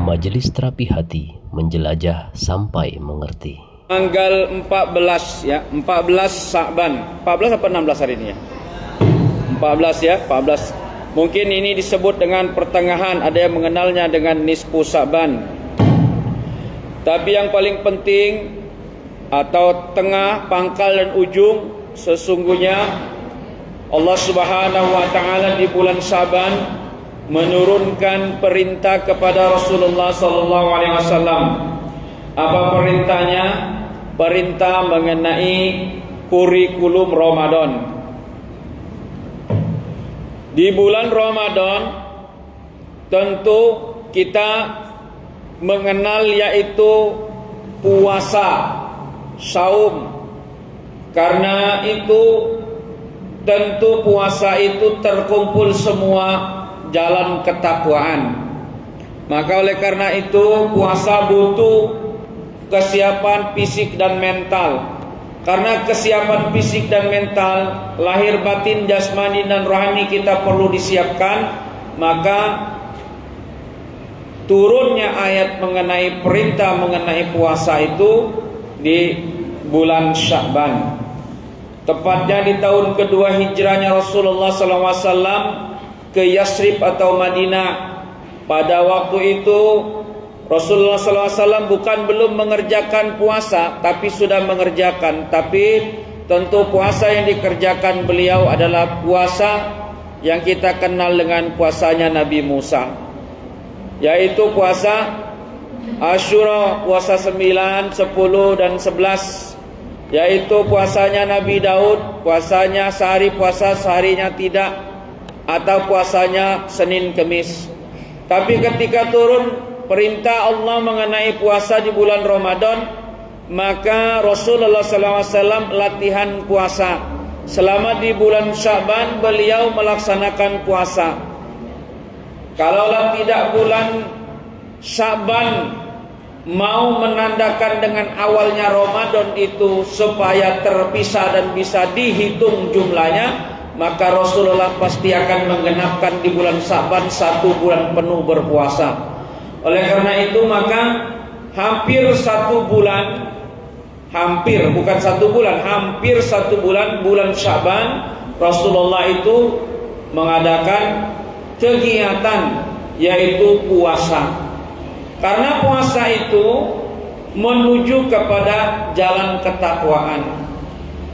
Majelis Terapi Hati menjelajah sampai mengerti. Tanggal 14 ya, 14 Sa'ban. 14 apa 16 hari ini ya? 14 ya, 14. Mungkin ini disebut dengan pertengahan, ada yang mengenalnya dengan nisfu Sa'ban. Tapi yang paling penting atau tengah, pangkal dan ujung, sesungguhnya Allah Subhanahu wa taala di bulan Sa'ban menurunkan perintah kepada Rasulullah sallallahu alaihi wasallam. Apa perintahnya? Perintah mengenai kurikulum Ramadan. Di bulan Ramadan tentu kita mengenal yaitu puasa, saum. Karena itu tentu puasa itu terkumpul semua jalan ketakwaan. Maka oleh karena itu puasa butuh kesiapan fisik dan mental. Karena kesiapan fisik dan mental, lahir batin, jasmani dan rohani kita perlu disiapkan. Maka turunnya ayat mengenai perintah mengenai puasa itu di bulan Sya'ban. Tepatnya di tahun kedua hijrahnya Rasulullah SAW ke Yasrib atau Madinah. Pada waktu itu Rasulullah SAW bukan belum mengerjakan puasa, tapi sudah mengerjakan. Tapi tentu puasa yang dikerjakan beliau adalah puasa yang kita kenal dengan puasanya Nabi Musa, yaitu puasa Asyura, puasa 9, 10 dan 11. Yaitu puasanya Nabi Daud, puasanya sehari puasa seharinya tidak, atau puasanya Senin Kemis. Tapi ketika turun perintah Allah mengenai puasa di bulan Ramadan, maka Rasulullah SAW latihan puasa. Selama di bulan Sya'ban beliau melaksanakan puasa. Kalaulah tidak bulan Sya'ban mau menandakan dengan awalnya Ramadan itu supaya terpisah dan bisa dihitung jumlahnya, maka Rasulullah pasti akan menggenapkan di bulan Sya'ban 1 bulan penuh berpuasa. Oleh karena itu maka hampir 1 bulan, hampir bukan 1 bulan, hampir 1 bulan, bulan Sya'ban Rasulullah itu mengadakan kegiatan yaitu puasa. Karena puasa itu menuju kepada jalan ketakwaan.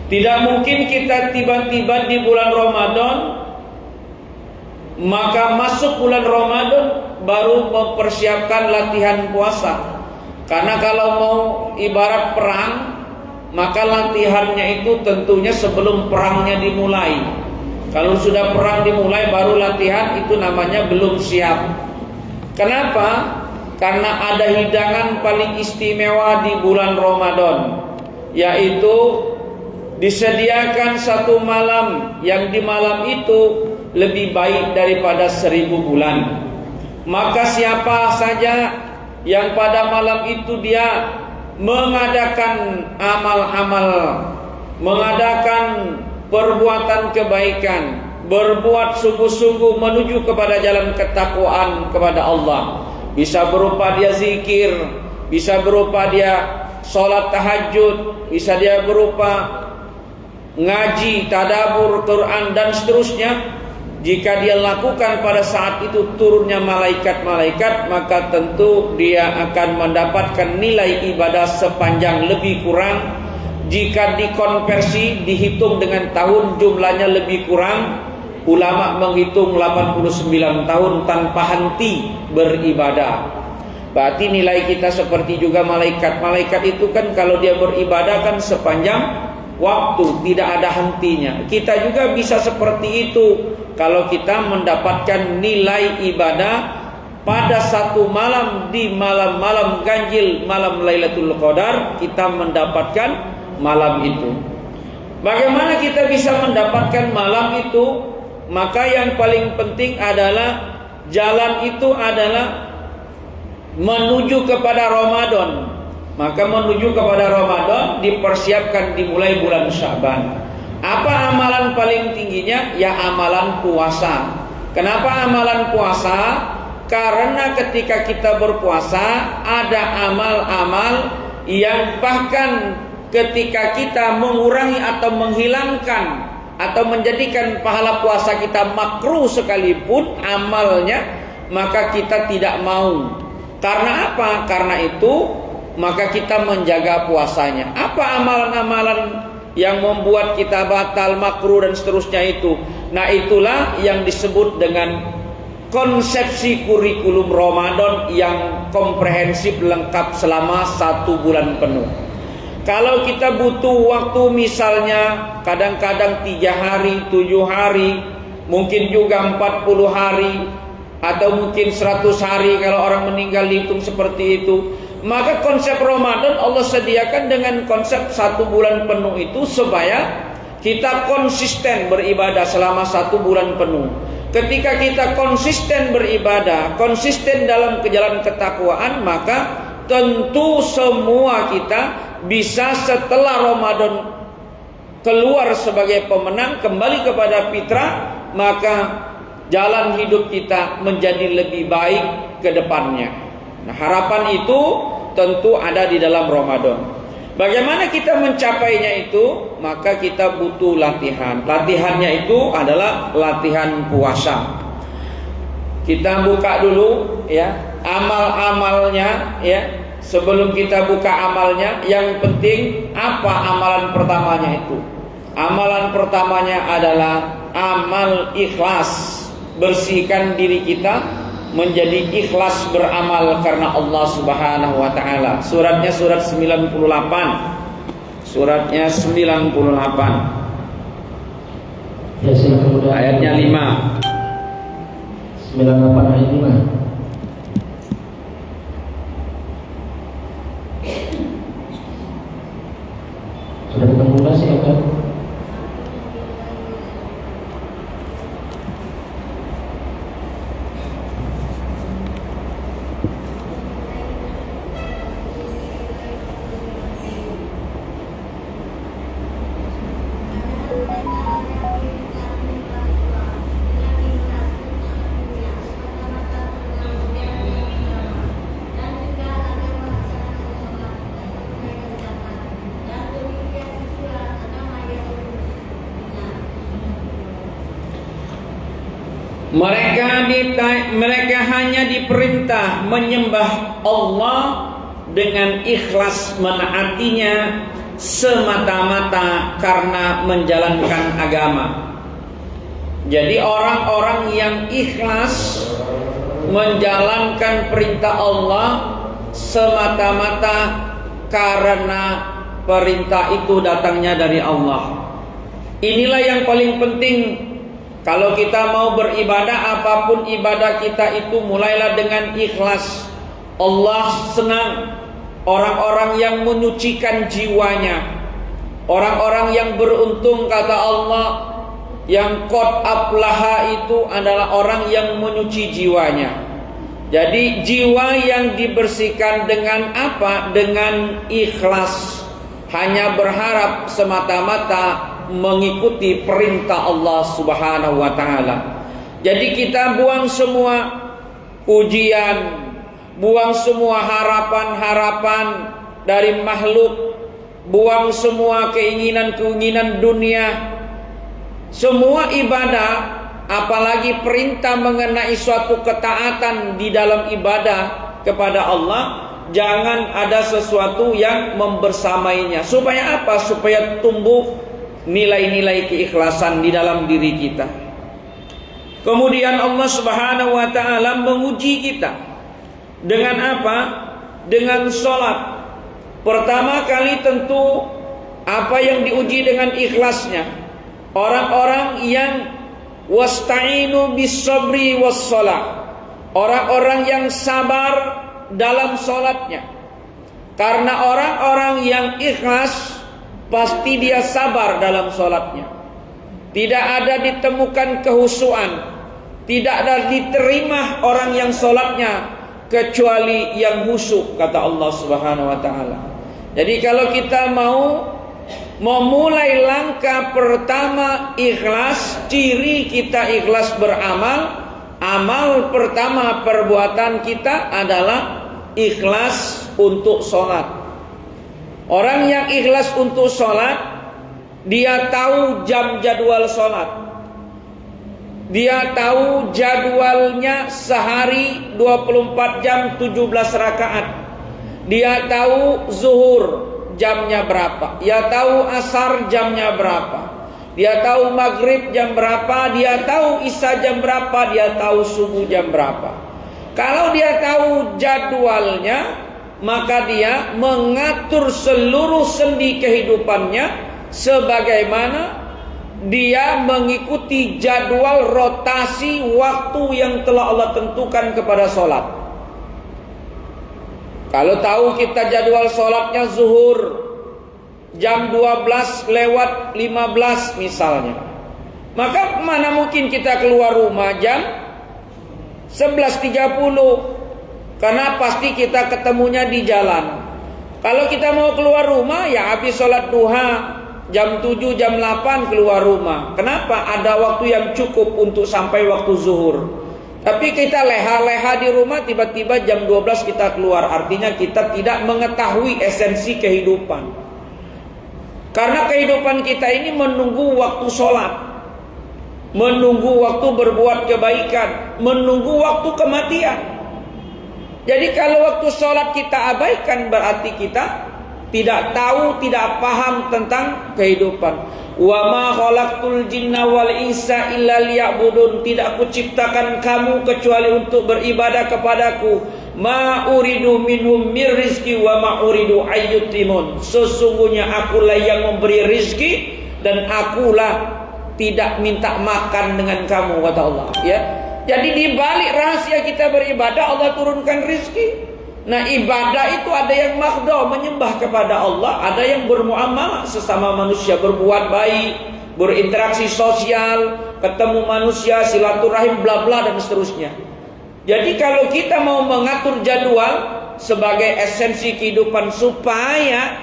Tidak mungkin kita tiba-tiba di bulan Ramadan, maka masuk bulan Ramadan baru mempersiapkan latihan puasa. Karena kalau mau ibarat perang, maka latihannya itu tentunya sebelum perangnya dimulai. Kalau sudah perang dimulai baru latihan, itu namanya belum siap. Kenapa? Karena ada hidangan paling istimewa di bulan Ramadan, yaitu disediakan 1 malam yang di malam itu lebih baik daripada 1000 bulan. Maka siapa saja yang pada malam itu dia mengadakan amal-amal, mengadakan perbuatan kebaikan, berbuat sungguh-sungguh menuju kepada jalan ketakwaan kepada Allah. Bisa berupa dia zikir, bisa berupa dia sholat tahajud, bisa dia berupa ngaji, tadabbur Quran dan seterusnya. Jika dia lakukan pada saat itu turunnya malaikat-malaikat, maka tentu dia akan mendapatkan nilai ibadah sepanjang lebih kurang. Jika dikonversi, dihitung dengan tahun jumlahnya lebih kurang. Ulama menghitung 89 tahun tanpa henti beribadah. Berarti nilai kita seperti juga malaikat. Malaikat itu kan kalau dia beribadah kan sepanjang waktu, tidak ada hentinya. Kita juga bisa seperti itu. Kalau kita mendapatkan nilai ibadah pada 1 malam di malam-malam ganjil, malam Lailatul Qadar, kita mendapatkan malam itu. Bagaimana kita bisa mendapatkan malam itu? Maka yang paling penting adalah jalan itu adalah menuju kepada Ramadan. Maka menuju kepada Ramadan dipersiapkan dimulai bulan Sya'ban. Apa amalan paling tingginya? Ya amalan puasa. Kenapa amalan puasa? Karena ketika kita berpuasa ada amal-amal yang bahkan ketika kita mengurangi atau menghilangkan atau menjadikan pahala puasa kita makruh sekalipun amalnya, maka kita tidak mau. Karena apa? Karena itu maka kita menjaga puasanya. Apa amalan-amalan yang membuat kita batal, makruh dan seterusnya itu? Nah, itulah yang disebut dengan konsepsi kurikulum Ramadan yang komprehensif lengkap selama 1 bulan penuh. Kalau kita butuh waktu misalnya kadang-kadang 3 hari, 7 hari, mungkin juga 40 hari, atau mungkin 100 hari kalau orang meninggal dihitung seperti itu, maka konsep Ramadan Allah sediakan dengan konsep 1 bulan penuh itu supaya kita konsisten beribadah selama 1 bulan penuh. Ketika kita konsisten beribadah, konsisten dalam jalan ketakwaan, maka tentu semua kita bisa setelah Ramadan keluar sebagai pemenang, kembali kepada fitrah, maka jalan hidup kita menjadi lebih baik ke depannya. Nah, harapan itu tentu ada di dalam Ramadan. Bagaimana kita mencapainya itu? Maka kita butuh latihan. Latihannya itu adalah latihan puasa. Kita buka dulu ya amal-amalnya ya. Sebelum kita buka amalnya, yang penting apa amalan pertamanya itu? Amalan pertamanya adalah amal ikhlas. Bersihkan diri kita menjadi ikhlas beramal karena Allah Subhanahu wa taala. Suratnya surat 98. Suratnya 98. Ayatnya 5. 98 ayat 5. Sudah ketemu silakan. Mereka hanya diperintah menyembah Allah dengan ikhlas menaatinya semata-mata karena menjalankan agama. Jadi orang-orang yang ikhlas menjalankan perintah Allah semata-mata karena perintah itu datangnya dari Allah. Inilah yang paling penting. Kalau kita mau beribadah, apapun ibadah kita itu mulailah dengan ikhlas. Allah senang orang-orang yang menyucikan jiwanya. Orang-orang yang beruntung kata Allah, yang qad aflaha itu adalah orang yang menyuci jiwanya. Jadi jiwa yang dibersihkan dengan apa? Dengan ikhlas. Hanya berharap semata-mata mengikuti perintah Allah Subhanahu wa taala. Jadi kita buang semua pujian, buang semua harapan-harapan dari makhluk, buang semua keinginan-keinginan dunia. Semua ibadah, apalagi perintah mengenai suatu ketaatan di dalam ibadah kepada Allah, jangan ada sesuatu yang membersamainya. Supaya apa? Supaya tumbuh nilai-nilai keikhlasan di dalam diri kita. Kemudian Allah Subhanahu wa taala menguji kita dengan apa? Dengan salat. Pertama kali tentu apa yang diuji dengan ikhlasnya? Orang-orang yang wasta'inu bis-sabri was-shalah. Orang-orang yang sabar dalam salatnya. Karena orang-orang yang ikhlas pasti dia sabar dalam sholatnya. Tidak ada ditemukan kehusuan, tidak ada diterima orang yang sholatnya kecuali yang khusyuk, kata Allah Subhanahu wa taala. Jadi kalau kita mau memulai langkah pertama ikhlas, ciri kita ikhlas beramal, amal pertama perbuatan kita adalah ikhlas untuk sholat. Orang yang ikhlas untuk sholat, dia tahu jam jadwal sholat. Dia tahu jadwalnya sehari 24 jam 17 rakaat. Dia tahu zuhur jamnya berapa. Dia tahu asar jamnya berapa. Dia tahu maghrib jam berapa. Dia tahu isya jam berapa. Dia tahu subuh jam berapa. Kalau dia tahu jadwalnya, maka dia mengatur seluruh sendi kehidupannya sebagaimana dia mengikuti jadwal rotasi waktu yang telah Allah tentukan kepada sholat. Kalau tahu kita jadwal sholatnya zuhur jam 12 lewat 15 misalnya, maka mana mungkin kita keluar rumah jam 11.30, karena pasti kita ketemunya di jalan. Kalau kita mau keluar rumah, ya habis sholat duha jam 7, jam 8 keluar rumah. Kenapa? Ada waktu yang cukup untuk sampai waktu zuhur. Tapi kita leha-leha di rumah, tiba-tiba jam 12 kita keluar. Artinya kita tidak mengetahui esensi kehidupan. Karena kehidupan kita ini menunggu waktu sholat, menunggu waktu berbuat kebaikan, menunggu waktu kematian. Jadi kalau waktu sholat kita abaikan, berarti kita tidak tahu, tidak paham tentang kehidupan. Wa ma khalaqtul jinna wal insa illa liya'budun. Tidak kuciptakan kamu kecuali untuk beribadah kepadaku. Ma uridu minhum mir rizki wa ma uridu ayyutimun. Sesungguhnya akulah yang memberi rizki dan akulah tidak minta makan dengan kamu, kata Allah, ya. Jadi di balik rahasia kita beribadah, Allah turunkan rizki. Nah, ibadah itu ada yang makhdo, menyembah kepada Allah, ada yang bermuamalah sesama manusia, berbuat baik, berinteraksi sosial, ketemu manusia, silaturahim, bla bla dan seterusnya. Jadi kalau kita mau mengatur jadwal sebagai esensi kehidupan supaya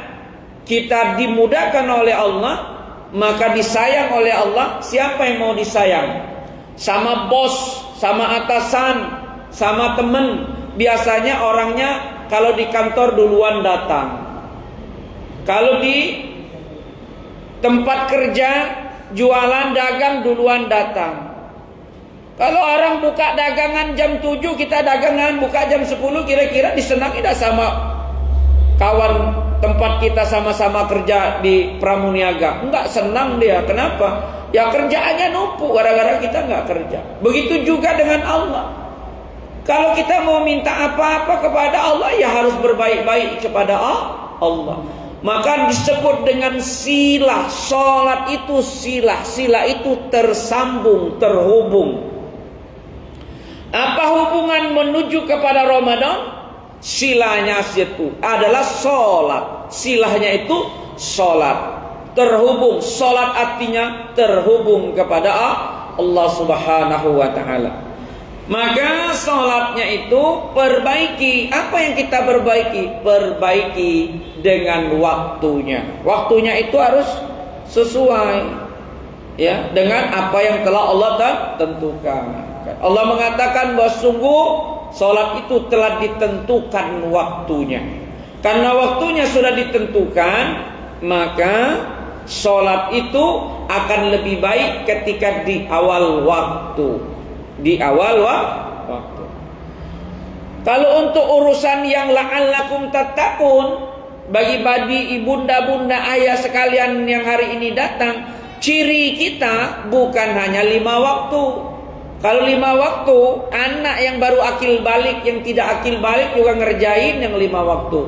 kita dimudahkan oleh Allah, maka disayang oleh Allah. Siapa yang mau disayang? Sama bos, sama atasan, sama teman. Biasanya orangnya kalau di kantor duluan datang. Kalau di tempat kerja, jualan dagang duluan datang. Kalau orang buka dagangan jam 7, kita dagangan buka jam 10, kira-kira disenangi tidak sama kawan tempat kita sama-sama kerja di Pramuniaga? Enggak senang dia. Kenapa? Ya kerjaannya numpuk gara-gara kita enggak kerja. Begitu juga dengan Allah. Kalau kita mau minta apa-apa kepada Allah, ya harus berbaik-baik kepada Allah. Maka disebut dengan silah. Salat itu silah. Silah itu tersambung, terhubung. Apa hubungan menuju kepada Ramadan? Silanya itu adalah salat. Silahnya itu salat. Terhubung. Salat artinya terhubung kepada Allah Subhanahu wa ta'ala. Maka sholatnya itu perbaiki. Apa yang kita perbaiki? Perbaiki dengan waktunya. Waktunya itu harus sesuai, ya, dengan apa yang telah Allah tentukan. Allah mengatakan bahwa sungguh sholat itu telah ditentukan waktunya. Karena waktunya sudah ditentukan, maka sholat itu akan lebih baik ketika di awal waktu. Di awal waktu. Kalau untuk urusan yang la'allakum tattaqun, bagi ibunda-bunda ayah sekalian yang hari ini datang, ciri kita bukan hanya 5 waktu. Kalau 5 waktu, anak yang baru akil balik, yang tidak akil balik juga ngerjain yang 5 waktu.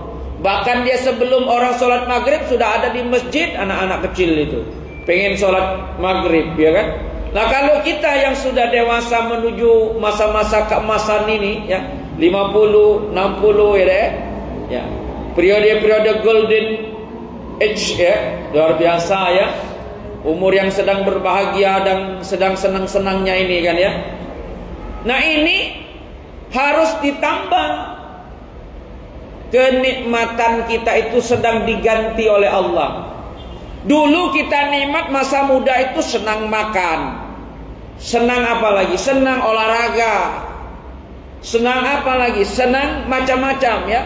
Bahkan dia sebelum orang sholat maghrib sudah ada di masjid, anak-anak kecil itu pengen sholat maghrib, ya kan? Nah, kalau kita yang sudah dewasa menuju masa-masa keemasan ini, ya, 50, 60, ya, periode-periode golden age, ya, luar biasa, ya, umur yang sedang berbahagia dan sedang senang-senangnya ini, kan, ya. Nah, ini harus ditambah. Kenikmatan kita itu sedang diganti oleh Allah. Dulu kita nikmat masa muda itu senang makan, Senang apa lagi? Senang olahraga. Senang apa lagi? Senang macam-macam ya.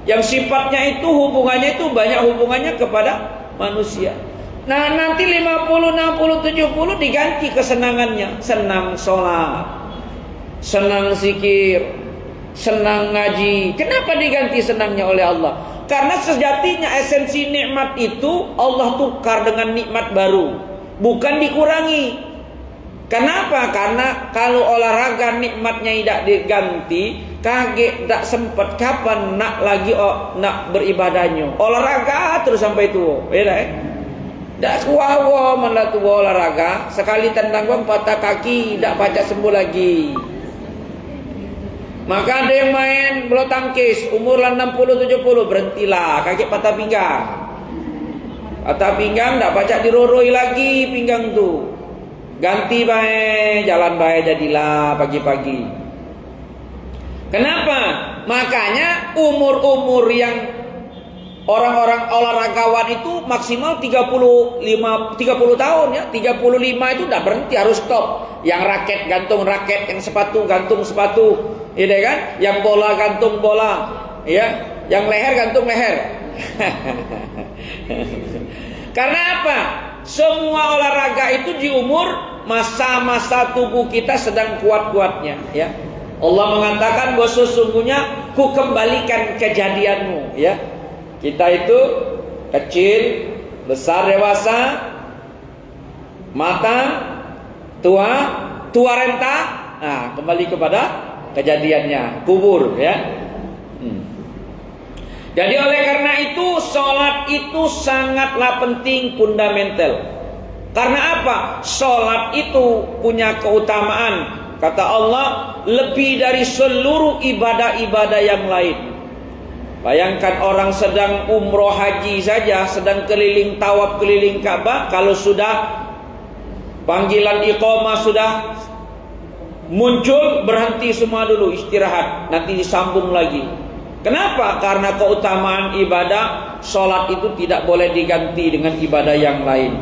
Yang sifatnya itu hubungannya itu banyak hubungannya kepada manusia. Nah, nanti 50, 60, 70 diganti kesenangannya. Senang sholat, senang zikir, senang ngaji. Kenapa diganti senangnya oleh Allah? Karena sejatinya esensi nikmat itu Allah tukar dengan nikmat baru, bukan dikurangi. Kenapa? Karena kalau olahraga nikmatnya tidak diganti, kaget tak sempat kapan nak lagi nak beribadahnya. Olahraga terus sampai tua, ya dah. Tak kuawa malah tua olahraga, sekali tendang bang patah kaki, tak pacak sembuh lagi. Maka ada yang main bulu tangkis umur 60-70 berhentilah, kaki patah pinggang. Patah pinggang tak pacak diroroi lagi pinggang tu. Ganti baik, jalan baik jadilah pagi-pagi. Kenapa? Makanya umur-umur yang orang-orang olahragawan itu maksimal 30 tahun ya. 35 itu udah berhenti, harus stop. Yang raket gantung raket, yang sepatu gantung sepatu, ya kan? Yang bola gantung bola, ya. Yang leher gantung leher. Karena apa? Semua olahraga itu di umur masa-masa tubuh kita sedang kuat-kuatnya, ya. Allah mengatakan bahwa sesungguhnya ku kembalikan kejadianmu, ya. Kita itu kecil, besar, dewasa, matang, tua renta. Nah, kembali kepada kejadiannya, kubur, ya. Jadi oleh karena itu sholat itu sangatlah penting, fundamental. Karena apa? Sholat itu punya keutamaan, kata Allah, lebih dari seluruh ibadah-ibadah yang lain. Bayangkan orang sedang umroh haji saja, sedang keliling tawaf keliling Ka'bah, kalau sudah panggilan iqamah sudah muncul, berhenti semua dulu, istirahat, nanti disambung lagi. Kenapa? Karena keutamaan ibadah sholat itu tidak boleh diganti dengan ibadah yang lain.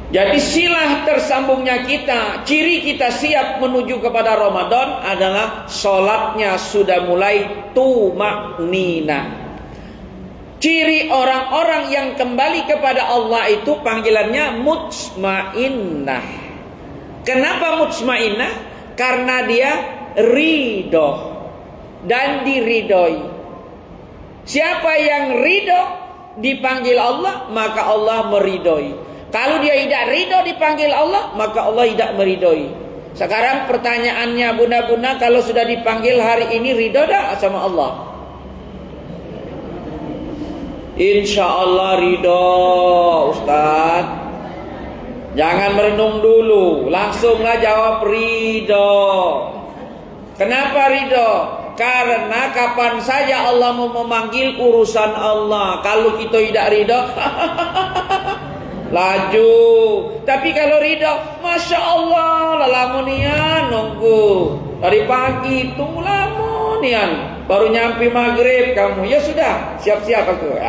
Jadi silah tersambungnya kita, ciri kita siap menuju kepada Ramadan adalah sholatnya sudah mulai tumaknina. Ciri orang-orang yang kembali kepada Allah itu panggilannya mutmainnah. Kenapa mutmainnah? Karena dia ridho dan diridhoi. Siapa yang ridho dipanggil Allah, maka Allah meridhoi. Kalau dia tidak ridho dipanggil Allah, maka Allah tidak meridhoi. Sekarang pertanyaannya bunda-bunda, kalau sudah dipanggil hari ini ridho dah sama Allah? Insya Allah ridho, Ustaz. Jangan merenung dulu, langsunglah jawab ridho. Kenapa ridho? Karena kapan saja Allah mau memanggil urusan Allah. Kalau kita tidak ridho, laju. Tapi kalau ridho, Masya Allah, lamunian nunggu dari pagi, tunggu lamunian, baru nyampe maghrib kamu, ya sudah siap-siap aku.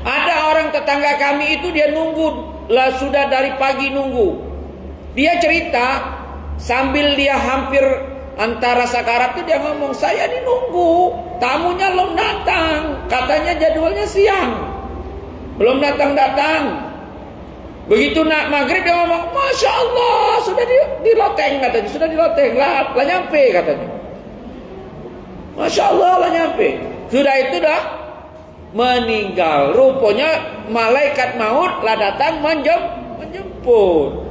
Ada orang tetangga kami itu dia nunggu lah, sudah dari pagi nunggu. Dia cerita sambil dia hampir antara sakarat itu dia ngomong, saya ini nunggu tamunya belum datang, katanya jadwalnya siang, belum datang-datang. Begitu nak maghrib dia ngomong, Masya Allah, sudah di loteng katanya, sudah di loteng lah nyampe katanya. Masya Allah lah nyampe. Sudah itu dah meninggal. Rupanya malaikat maut lah datang menjemput.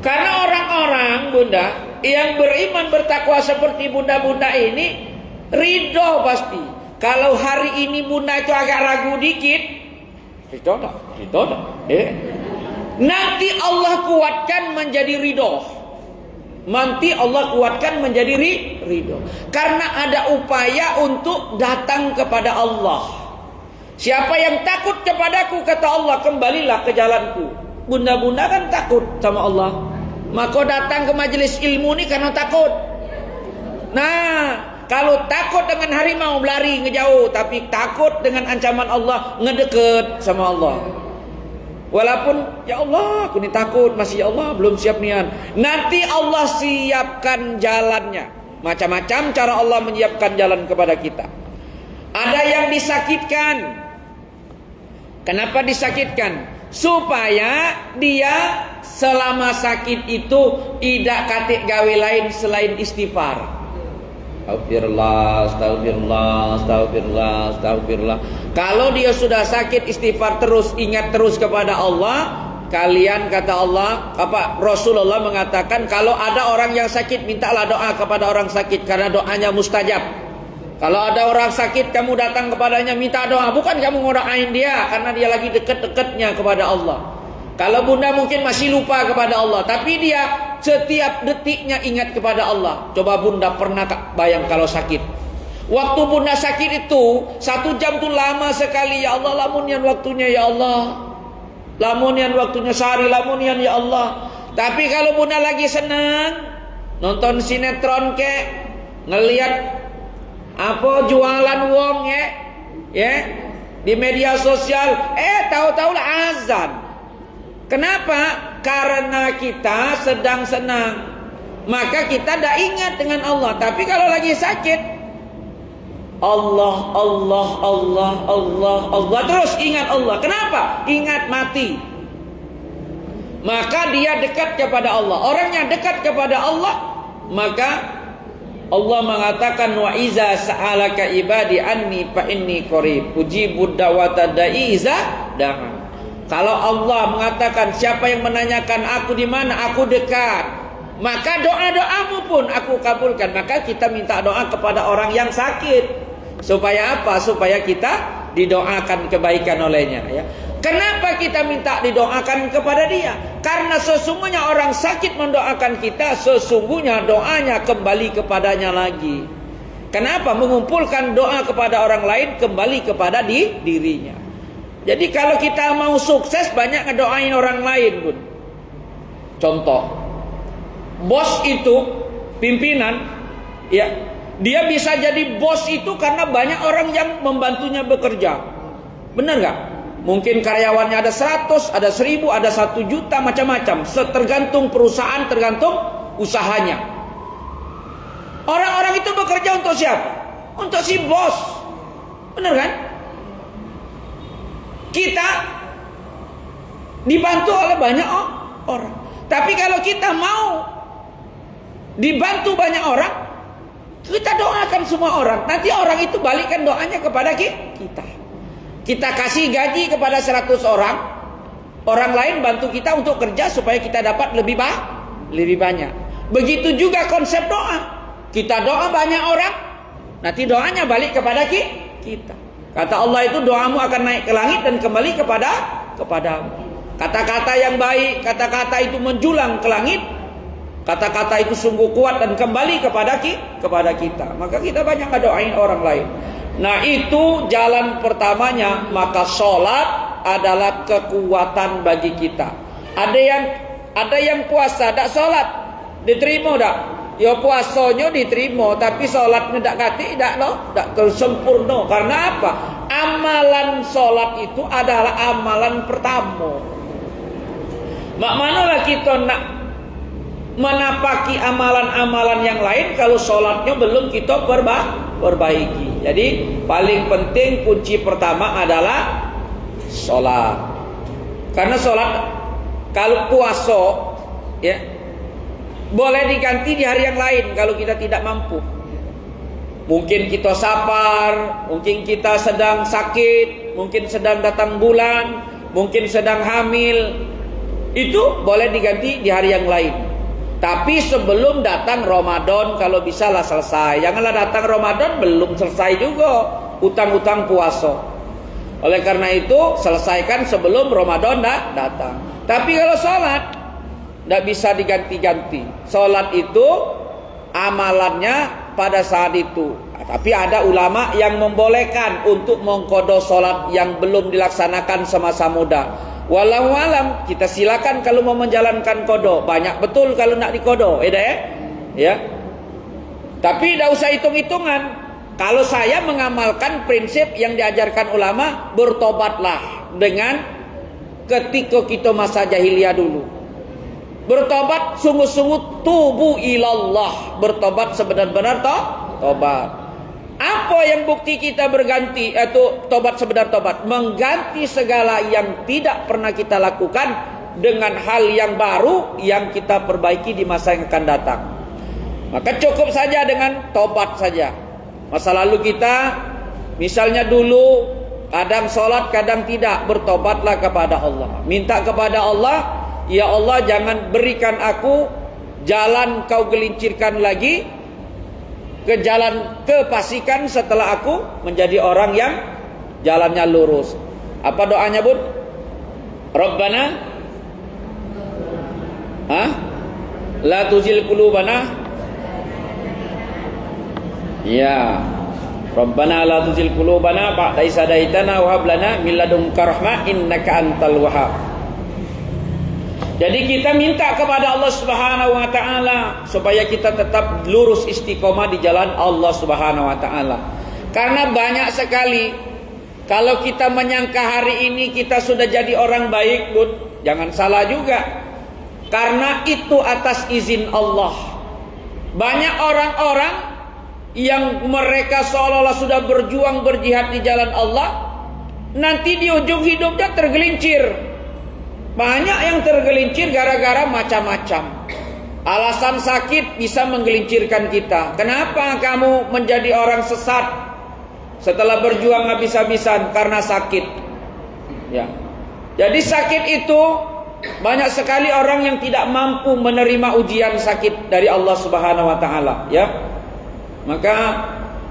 Karena orang-orang bunda yang beriman bertakwa seperti bunda-bunda ini ridho pasti. Kalau hari ini bunda itu agak ragu dikit, ridho dah. Nanti Allah kuatkan menjadi ridho. Nanti Allah kuatkan menjadi ridho. Karena ada upaya untuk datang kepada Allah. Siapa yang takut kepadaku, kata Allah, kembalilah ke jalanku. Bunda-bunda kan takut sama Allah, maka datang ke majelis ilmu ini karena takut. Nah, kalau takut dengan harimau berlari ngejauh, tapi takut dengan ancaman Allah ngedeket sama Allah. Walaupun ya Allah aku ni takut, masih ya Allah belum siap nian. Nanti Allah siapkan jalannya. Macam-macam cara Allah menyiapkan jalan kepada kita. Ada yang disakitkan. Kenapa disakitkan? Supaya dia selama sakit itu tidak katik gawe lain selain istighfar. Astagfirullah, astagfirullah, astagfirullah, astagfirullah. Kalau dia sudah sakit istighfar terus, ingat terus kepada Allah. Kalian kata Allah, Rasulullah mengatakan kalau ada orang yang sakit mintalah doa kepada orang sakit karena doanya mustajab. Kalau ada orang sakit kamu datang kepadanya minta doa, bukan kamu ngedoain dia karena dia lagi dekat-dekatnya kepada Allah. Kalau bunda mungkin masih lupa kepada Allah, tapi dia setiap detiknya ingat kepada Allah. Coba bunda pernah bayang kalau sakit. Waktu bunda sakit itu 1 jam tuh lama sekali. Ya Allah, lamunian waktunya ya Allah. Lamunian waktunya sehari, lamunian ya Allah. Tapi kalau bunda lagi senang, nonton sinetron kek, ngelihat apa jualan wong ya di media sosial, tahu-tahu lah azan. Kenapa? Karena kita sedang senang, maka kita tidak ingat dengan Allah. Tapi kalau lagi sakit, Allah, Allah, Allah, Allah, Allah, terus ingat Allah. Kenapa? Ingat mati. Maka dia dekat kepada Allah. Orang yang dekat kepada Allah, maka Allah mengatakan wa iza sa'alaka ibadi anni fa inni qarib ujibud da'wata da'i iza da'a. Kalau Allah mengatakan siapa yang menanyakan aku di mana, aku dekat, maka doa-doamu pun aku kabulkan. Maka kita minta doa kepada orang yang sakit. Supaya apa? Supaya kita didoakan kebaikan olehnya ya. Kenapa kita minta didoakan kepada dia? Karena sesungguhnya orang sakit mendoakan kita, sesungguhnya doanya kembali kepadanya lagi. Kenapa? Mengumpulkan doa kepada orang lain kembali kepada dirinya. Jadi kalau kita mau sukses banyak ngedoain orang lain pun. Contoh, bos itu pimpinan ya, dia bisa jadi bos itu karena banyak orang yang membantunya bekerja. Benar gak? Mungkin karyawannya ada 100, ada 1000, ada 1 juta, macam-macam. Tergantung perusahaan, tergantung usahanya. Orang-orang itu bekerja untuk siapa? Untuk si bos. Benar kan? Kita dibantu oleh banyak orang. Tapi kalau kita mau dibantu banyak orang, kita doakan semua orang. Nanti orang itu balikkan doanya kepada kita. Kita kasih gaji kepada 100 orang. Orang lain bantu kita untuk kerja supaya kita dapat lebih banyak. Begitu juga konsep doa. Kita doa banyak orang, nanti doanya balik kepada kita. Kata Allah itu doamu akan naik ke langit dan kembali kepadamu. Kata-kata yang baik, kata-kata itu menjulang ke langit. Kata-kata itu sungguh kuat dan kembali kepada kita. Maka kita banyak doain orang lain. Nah itu jalan pertamanya. Maka sholat adalah kekuatan bagi kita. Ada yang puasa tak sholat diterima tak? Ya puasanya diterima, tapi sholatnya tak kati tak sempurna. Karena apa? Amalan sholat itu adalah amalan pertama. Mak manalah kita nak menapaki amalan-amalan yang lain kalau sholatnya belum kita perbaiki. Jadi paling penting kunci pertama adalah sholat. Karena sholat, kalau puasa ya boleh diganti di hari yang lain kalau kita tidak mampu. Mungkin kita sapar, mungkin kita sedang sakit, mungkin sedang datang bulan, mungkin sedang hamil. Itu boleh diganti di hari yang lain. Tapi sebelum datang Ramadan kalau bisa lah selesai. Janganlah datang Ramadan belum selesai juga utang-utang puasa. Oleh karena itu selesaikan sebelum Ramadan datang. Tapi kalau sholat tidak bisa diganti-ganti. Sholat itu amalannya pada saat itu. Tapi ada ulama yang membolehkan untuk mengqadha sholat yang belum dilaksanakan semasa muda. Wallahu alam, kita silakan kalau mau menjalankan qadha. Banyak betul kalau nak diqadha, ya. Tapi tidak usah hitung-hitungan. Kalau saya mengamalkan prinsip yang diajarkan ulama, bertobatlah dengan ketika kita masa jahiliyah dulu. Bertobat sungguh-sungguh, tubu ilallah, bertobat sebenar-benar tobat. Apa yang bukti kita berganti itu tobat sebenar tobat? Mengganti segala yang tidak pernah kita lakukan dengan hal yang baru yang kita perbaiki di masa yang akan datang. Maka cukup saja dengan tobat saja. Masa lalu kita misalnya dulu kadang sholat kadang tidak, bertobatlah kepada Allah. Minta kepada Allah, ya Allah jangan berikan aku jalan kau gelincirkan lagi ke jalan kefasikan setelah aku menjadi orang yang jalannya lurus. Apa doanya, Bud? Rabbana la tuzil qulubana. Ya. Rabbana la tuzil qulubana ba'da idh hadaitana wa hab lana min ladunka rahmah innaka antal wahhab. Jadi kita minta kepada Allah Subhanahu wa taala supaya kita tetap lurus istiqomah di jalan Allah Subhanahu wa taala. Karena banyak sekali kalau kita menyangka hari ini kita sudah jadi orang baik, Bud, jangan salah juga. Karena itu atas izin Allah. Banyak orang-orang yang mereka seolah-olah sudah berjuang berjihad di jalan Allah, nanti di ujung hidupnya tergelincir. Banyak yang tergelincir gara-gara macam-macam. Alasan sakit bisa menggelincirkan kita. Kenapa kamu menjadi orang sesat setelah berjuang habis-habisan? Karena sakit. Ya. Jadi sakit itu banyak sekali orang yang tidak mampu menerima ujian sakit dari Allah Subhanahu wa taala, ya. Maka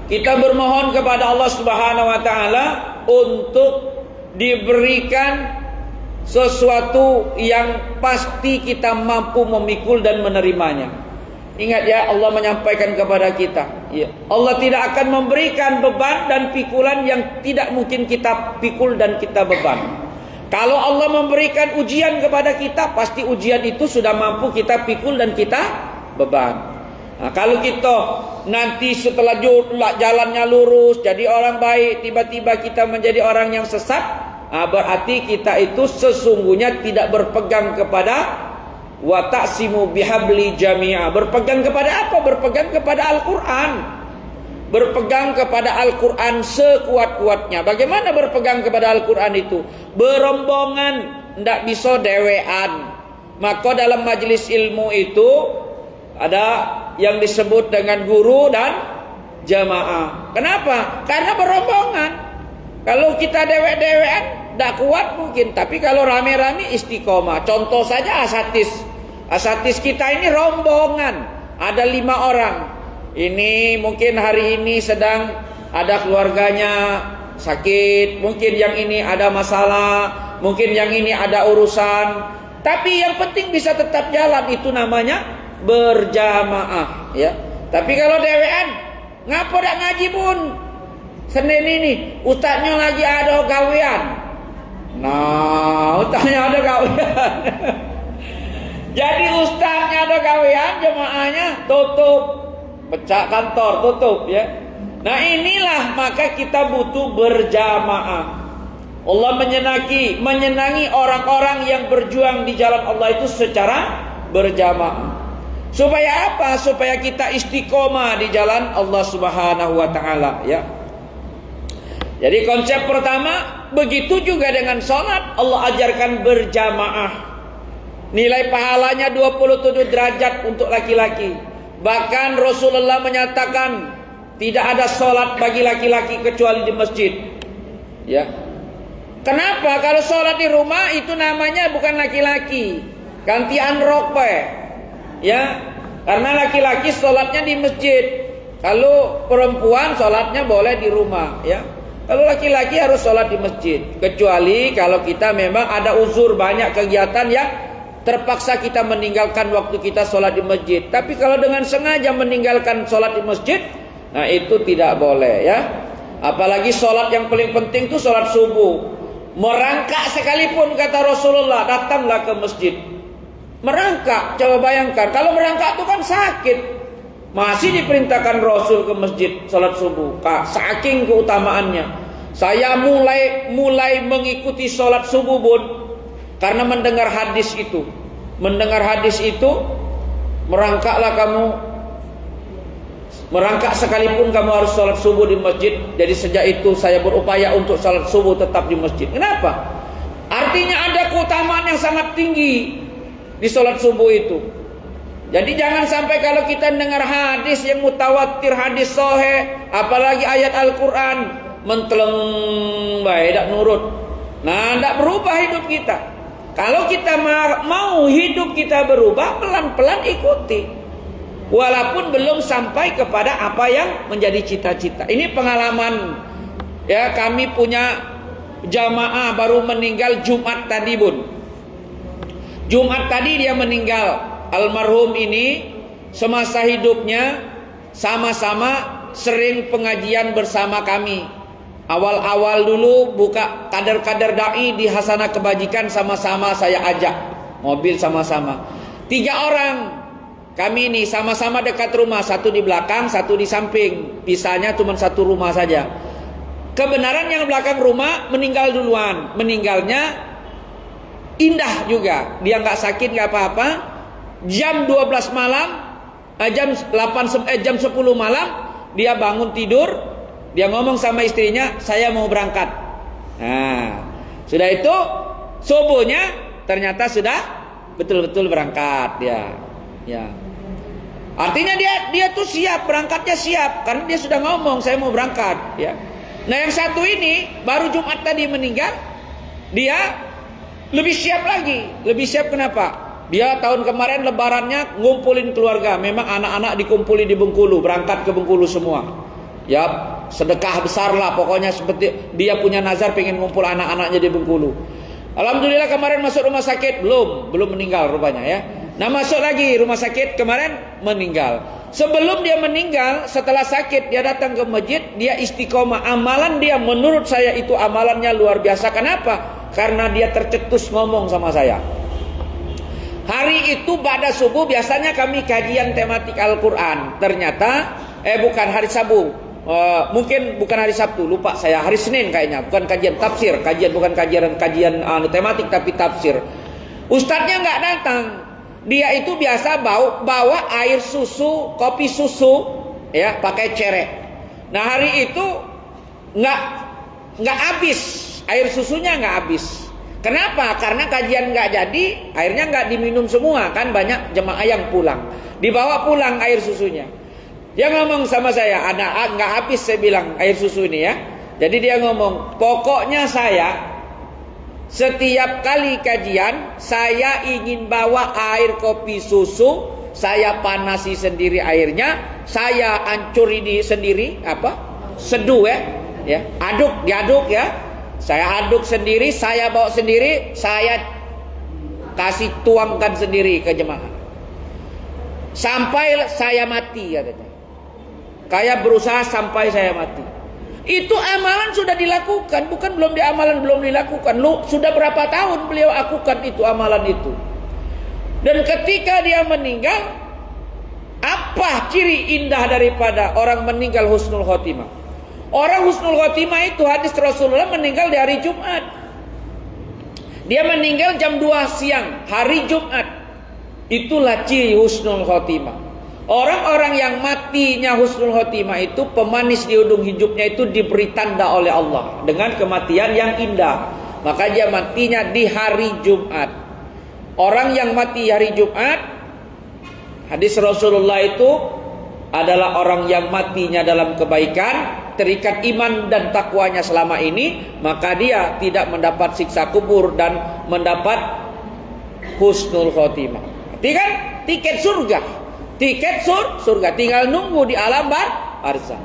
kita bermohon kepada Allah Subhanahu wa taala untuk diberikan sesuatu yang pasti kita mampu memikul dan menerimanya. Ingat ya, Allah menyampaikan kepada kita, ya, Allah tidak akan memberikan beban dan pikulan yang tidak mungkin kita pikul dan kita beban. Kalau Allah memberikan ujian kepada kita, pasti ujian itu sudah mampu kita pikul dan kita beban. Nah, kalau kita nanti setelah jalannya lurus, jadi orang baik, tiba-tiba kita menjadi orang yang sesat, berarti kita itu sesungguhnya tidak berpegang kepada wa ta'simu bihabli jami'a. Berpegang kepada apa? Berpegang kepada Al-Quran. Berpegang kepada Al-Quran sekuat-kuatnya. Bagaimana berpegang kepada Al-Quran itu? Berombongan, tidak bisa dewean. Maka dalam majelis ilmu itu ada yang disebut dengan guru dan jamaah. Kenapa? Karena berombongan. Kalau kita dewek-dewean tidak kuat mungkin, tapi kalau rame-rame istiqomah. Contoh saja asatis. Asatis kita ini rombongan, ada 5 orang. Ini mungkin hari ini sedang ada keluarganya sakit, mungkin yang ini ada masalah, mungkin yang ini ada urusan. Tapi yang penting bisa tetap jalan, itu namanya berjamaah, ya. Tapi kalau dewean, ngapa dak ngaji, Bun? Senin ini ustadznya lagi ada gawean. Nah, ustadznya ada gawean. Jadi ustadznya ada gawean, jemaahnya tutup, pecah kantor, tutup, ya. Nah, inilah maka kita butuh berjamaah. Allah menyenangi orang-orang yang berjuang di jalan Allah itu secara berjamaah. Supaya apa? Supaya kita istiqomah di jalan Allah Subhanahu wa taala, ya. Jadi konsep pertama, begitu juga dengan sholat, Allah ajarkan berjamaah. Nilai pahalanya 27 derajat untuk laki-laki. Bahkan Rasulullah menyatakan tidak ada sholat bagi laki-laki kecuali di masjid, ya. Kenapa? Kalau sholat di rumah itu namanya bukan laki-laki, gantian rokpe, ya. Karena laki-laki sholatnya di masjid. Kalau perempuan sholatnya boleh di rumah, ya. Kalau laki-laki harus sholat di masjid. Kecuali kalau kita memang ada uzur, banyak kegiatan yang terpaksa kita meninggalkan waktu kita sholat di masjid. Tapi kalau dengan sengaja meninggalkan sholat di masjid, nah itu tidak boleh, ya. Apalagi sholat yang paling penting itu sholat subuh. Merangkak sekalipun kata Rasulullah, datanglah ke masjid. Merangkak, coba bayangkan. Kalau merangkak itu kan sakit, masih diperintahkan Rasul ke masjid salat subuh. Saking keutamaannya. Saya mulai mengikuti salat subuh, Bun. Karena mendengar hadis itu, merangkaklah kamu, merangkak sekalipun kamu harus sholat subuh di masjid. Jadi sejak itu saya berupaya untuk sholat subuh tetap di masjid. Kenapa? Artinya ada keutamaan yang sangat tinggi di sholat subuh itu. Jadi jangan sampai kalau kita dengar hadis yang mutawatir, hadis sahih, apalagi ayat Al-Quran, menteleng baik, tidak nurut. Nah, tidak berubah hidup kita. Kalau kita mau hidup kita berubah, pelan-pelan ikuti. Walaupun belum sampai kepada apa yang menjadi cita-cita. Ini pengalaman ya, kami punya jamaah baru meninggal Jumat tadi, Bun. Jumat tadi dia meninggal. Almarhum ini semasa hidupnya sama-sama sering pengajian bersama kami. Awal-awal dulu buka kader-kader dai di Hasanah Kebajikan, sama-sama saya ajak mobil sama-sama. 3 orang kami ini sama-sama dekat rumah, satu di belakang, satu di samping. Pisahnya cuma satu rumah saja. Kebenaran yang belakang rumah meninggal duluan. Meninggalnya indah juga. Dia nggak sakit, nggak apa-apa. Jam 12 malam, jam 10 malam dia bangun tidur. Dia ngomong sama istrinya, saya mau berangkat. Nah, sudah itu subuhnya ternyata sudah betul-betul berangkat dia. Ya. Artinya dia tuh siap, berangkatnya siap karena dia sudah ngomong saya mau berangkat, ya. Nah, yang satu ini baru Jumat tadi meninggal, dia lebih siap lagi. Lebih siap kenapa? Dia tahun kemarin lebarannya ngumpulin keluarga. Memang anak-anak dikumpulin di Bengkulu, berangkat ke Bengkulu semua. Ya, sedekah besar lah pokoknya, seperti dia punya nazar pengen ngumpul anak-anaknya di Bengkulu. Alhamdulillah kemarin masuk rumah sakit, belum meninggal rupanya ya. Nah, masuk lagi rumah sakit kemarin meninggal. Sebelum dia meninggal, setelah sakit dia datang ke masjid, dia istiqomah. Amalan dia menurut saya itu amalannya luar biasa. Kenapa? Karena dia tercetus ngomong sama saya. Hari itu pada subuh biasanya kami kajian tematik Al-Quran. Ternyata bukan hari Sabtu. Mungkin bukan hari Sabtu, lupa saya, hari Senin kayaknya, bukan kajian tafsir, bukan kajian tematik tapi tafsir. Ustadznya nggak datang. Dia itu biasa bawa air susu, kopi susu, ya, pakai cerek. Nah, hari itu nggak habis, air susunya nggak habis. Kenapa? Karena kajian nggak jadi, airnya nggak diminum semua, kan banyak jemaah yang pulang. Dibawa pulang air susunya. Dia ngomong sama saya, ada nggak habis, saya bilang air susu ini ya. Jadi dia ngomong, pokoknya saya setiap kali kajian saya ingin bawa air kopi susu, saya panasi sendiri airnya, saya ancuri sendiri seduh ya, diaduk ya. Saya aduk sendiri, saya bawa sendiri, saya kasih tuangkan sendiri ke jemaah. Sampai saya mati katanya. Kayak berusaha sampai saya mati. Itu amalan sudah dilakukan, bukan belum dilakukan. Sudah berapa tahun beliau lakukan itu amalan itu. Dan ketika dia meninggal, apa ciri indah daripada orang meninggal husnul khotimah? Orang husnul khotimah itu hadis Rasulullah meninggal di hari Jumat. Dia meninggal jam 2 siang hari Jumat. Itulah ciri husnul khotimah. Orang-orang yang matinya husnul khotimah itu pemanis di ujung hidupnya itu diberi tanda oleh Allah dengan kematian yang indah. Maka dia matinya di hari Jumat. Orang yang mati hari Jumat, hadis Rasulullah itu adalah orang yang matinya dalam kebaikan, terikat iman dan takwanya selama ini, maka dia tidak mendapat siksa kubur dan mendapat husnul khotimah. Berarti kan tiket surga. Tiket surga, tinggal nunggu di alam barzah.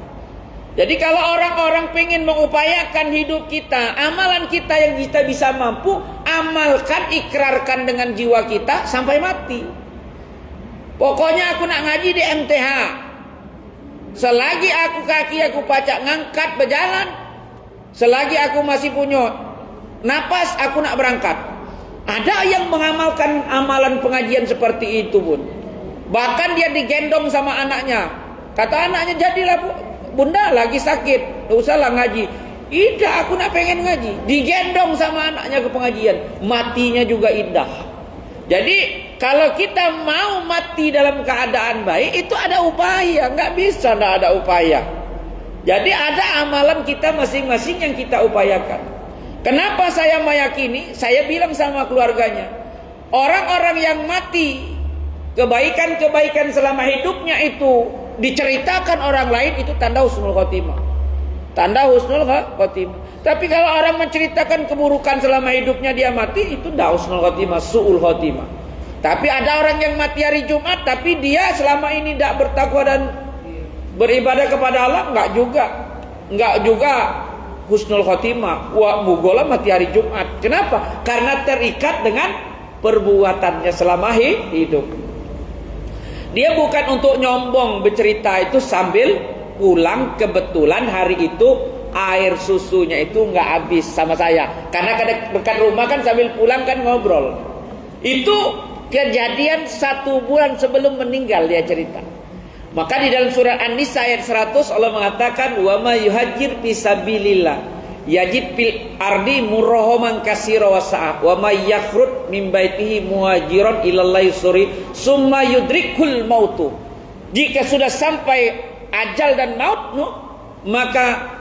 Jadi kalau orang-orang pengen mengupayakan hidup kita, amalan kita yang kita bisa mampu, amalkan, ikrarkan dengan jiwa kita sampai mati. Pokoknya aku nak ngaji di MTH. Selagi kaki aku pacak ngangkat berjalan, selagi aku masih punya napas, aku nak berangkat. Ada yang mengamalkan amalan pengajian seperti itu, Bun. Bahkan dia digendong sama anaknya. Kata anaknya, jadilah bunda lagi sakit, tidak usahlah ngaji. Tidak, aku nak pengen ngaji. Digendong sama anaknya ke pengajian. Matinya juga indah. Jadi kalau kita mau mati dalam keadaan baik, itu ada upaya. Nggak bisa nggak ada upaya. Jadi ada amalan kita masing-masing yang kita upayakan. Kenapa saya meyakini? Saya bilang sama keluarganya, orang-orang yang mati, kebaikan-kebaikan selama hidupnya itu diceritakan orang lain, itu tanda husnul khotimah. Tanda husnul khotimah. Tapi kalau orang menceritakan keburukan selama hidupnya dia mati, itu tidak husnul khotimah, su'ul khotimah. Tapi ada orang yang mati hari Jumat, tapi dia selama ini tidak bertakwa dan beribadah kepada Allah, enggak juga husnul khotimah. Wa mugola mati hari Jumat. Kenapa? Karena terikat dengan perbuatannya selama hidup. Dia bukan untuk nyombong bercerita itu sambil pulang, kebetulan hari itu air susunya itu nggak habis sama saya. Karena dekat rumah kan sambil pulang kan ngobrol. Itu kejadian 1 bulan sebelum meninggal dia cerita. Maka di dalam surah An-Nisa ayat 100 Allah mengatakan, wa ma yuhajir fi sabilillah yajid fil ardi murrahaman katsira wa sa'a wa may yakhrud min baitihi muhajiran ilallahi summa yudrikul mautu. Jika sudah sampai ajal dan maut, maka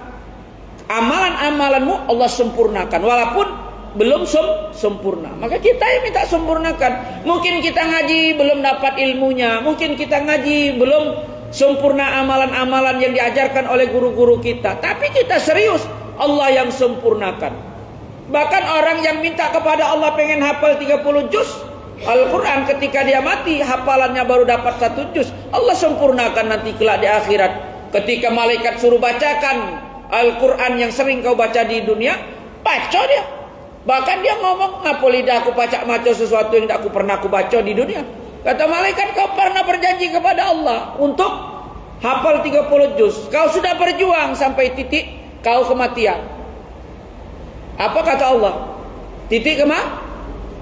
amalan-amalanmu Allah sempurnakan walaupun belum sempurna. Maka kita yang minta sempurnakan. Mungkin kita ngaji belum dapat ilmunya, mungkin kita ngaji belum sempurna amalan-amalan yang diajarkan oleh guru-guru kita, tapi kita serius, Allah yang sempurnakan. Bahkan orang yang minta kepada Allah pengen hafal 30 juz Al-Quran, ketika dia mati hafalannya baru dapat 1 juz. Allah sempurnakan nanti kelak di akhirat. Ketika malaikat suruh bacakan Al-Quran yang sering kau baca di dunia, baca dia. Bahkan dia ngomong, ngapa lidah aku pacak maco sesuatu yang tidak aku pernah aku baca di dunia. Kata malaikat, kau pernah berjanji kepada Allah untuk hafal 30 juz. Kau sudah berjuang sampai titik kau kematian. Apa kata Allah? Titik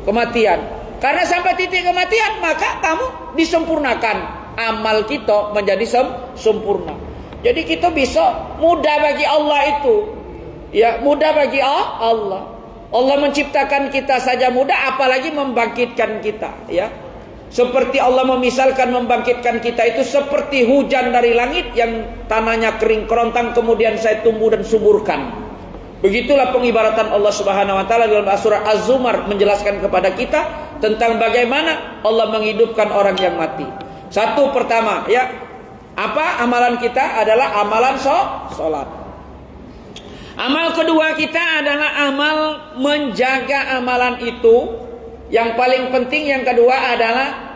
kematian. Karena sampai titik kematian, maka kamu disempurnakan. Amal kita menjadi sempurna. Jadi kita bisa, mudah bagi Allah itu. Ya, mudah bagi Allah. Allah menciptakan kita saja mudah, apalagi membangkitkan kita, ya. Seperti Allah memisalkan membangkitkan kita itu seperti hujan dari langit yang tanahnya kering kerontang kemudian saya tumbuh dan suburkan. Begitulah pengibaratan Allah Subhanahu wa taala dalam surah Az-Zumar menjelaskan kepada kita tentang bagaimana Allah menghidupkan orang yang mati. Satu pertama, ya. Apa amalan kita adalah amalan salat. Amal kedua kita adalah amal menjaga amalan itu. Yang paling penting yang kedua adalah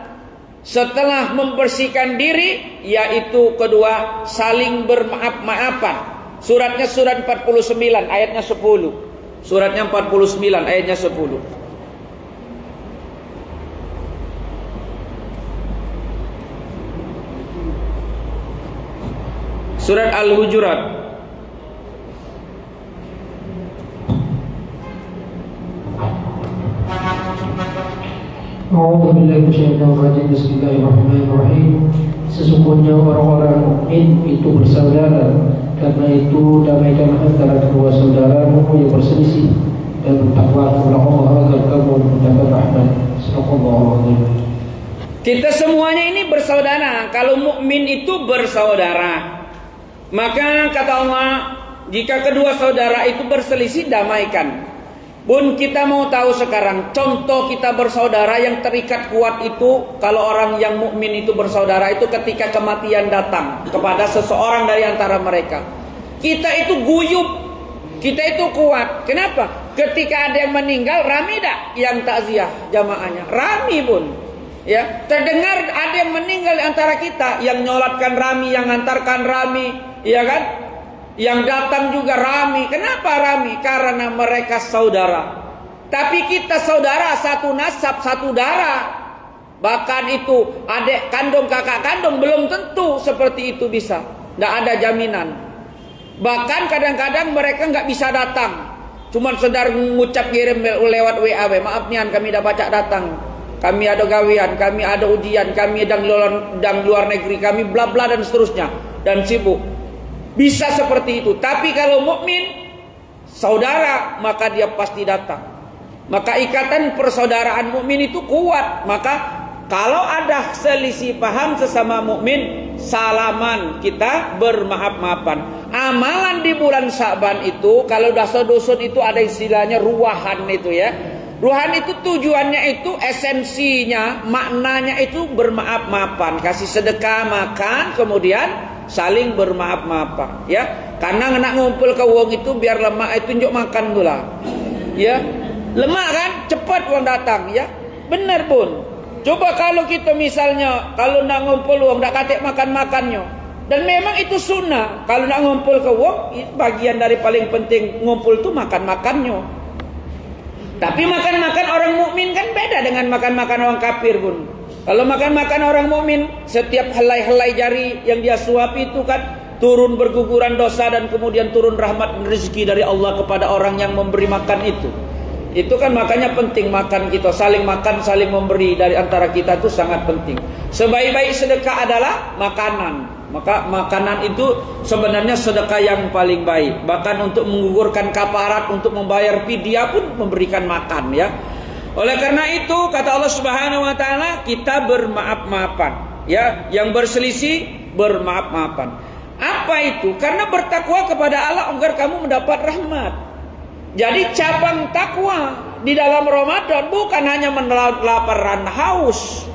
setelah membersihkan diri, yaitu kedua saling bermaaf-maafan. Suratnya surat 49 ayatnya 10. Suratnya 49 ayatnya 10. Surat Al-Hujurat. A'udzubillahi minasyaitonirrajim. Bismillahirrahmanirrahim. Sesungguhnya orang-orang mukmin itu bersaudara, karena itu damaikan antara kedua saudaramu yang berselisih dan bertakwa kepada Allah agar kamu mendapat rahmat. Subhanallah. Kita semuanya ini bersaudara. Kalau mukmin itu bersaudara, maka kata Allah, jika kedua saudara itu berselisih, damaikan. Pun kita mau tahu sekarang contoh kita bersaudara yang terikat kuat itu, kalau orang yang mukmin itu bersaudara itu ketika kematian datang kepada seseorang dari antara mereka, kita itu guyup, kita itu kuat. Kenapa? Ketika ada yang meninggal, rame dak yang takziah jamaahnya, rame pun. Ya, terdengar ada yang meninggal di antara kita, yang nyolatkan rame, yang ngantarkan rame, ya kan? Yang datang juga rami. Kenapa rami? Karena mereka saudara. Tapi kita saudara satu nasab, satu darah. Bahkan itu adik kandung, kakak kandung belum tentu seperti itu bisa. Tidak ada jaminan. Bahkan kadang-kadang mereka nggak bisa datang. Cuma sedar mengucap kirim lewat WA. Maaf nian, kami dah baca datang. Kami ada gawian, kami ada ujian, kami sedang luar negeri, kami bla bla dan seterusnya, dan sibuk. Bisa seperti itu. Tapi kalau mukmin saudara, maka dia pasti datang. Maka ikatan persaudaraan mukmin itu kuat. Maka kalau ada selisih paham sesama mukmin, salaman, kita bermaaf-maafan. Amalan di bulan Sya'ban itu, kalau dosa-dosa itu ada istilahnya ruahan itu ya. Ruahan itu tujuannya itu, esensinya, maknanya itu bermaaf-maafan. Kasih sedekah, makan, kemudian saling bermaaf-maafan ya. Karena nak ngumpul ke wong itu biar lemak itu tunjuk makan pula. Ya. Lemak kan, cepat wong datang ya. Benar pun. Coba kalau kita misalnya kalau nak ngumpul wong ndak katik makan-makannya. Dan memang itu sunnah. Kalau nak ngumpul ke wong, bagian dari paling penting ngumpul itu makan-makannya. Tapi makan-makan orang mukmin kan beda dengan makan-makan orang kafir pun. Kalau makan-makan orang mukmin, setiap helai-helai jari yang dia suapi itu kan turun berguguran dosa dan kemudian turun rahmat dan rezeki dari Allah kepada orang yang memberi makan itu. Itu kan makanya penting makan kita, saling makan, saling memberi dari antara kita itu sangat penting. Sebaik-baik sedekah adalah makanan. Maka makanan itu sebenarnya sedekah yang paling baik. Bahkan untuk menggugurkan kafarat, untuk membayar fidyah pun memberikan makan ya. Oleh karena itu kata Allah Subhanahu wa taala, kita bermaaf-maafan ya, yang berselisih bermaaf-maafan. Apa itu? Karena bertakwa kepada Allah agar kamu mendapat rahmat. Jadi cabang takwa di dalam Ramadan bukan hanya menahan lapar dan haus.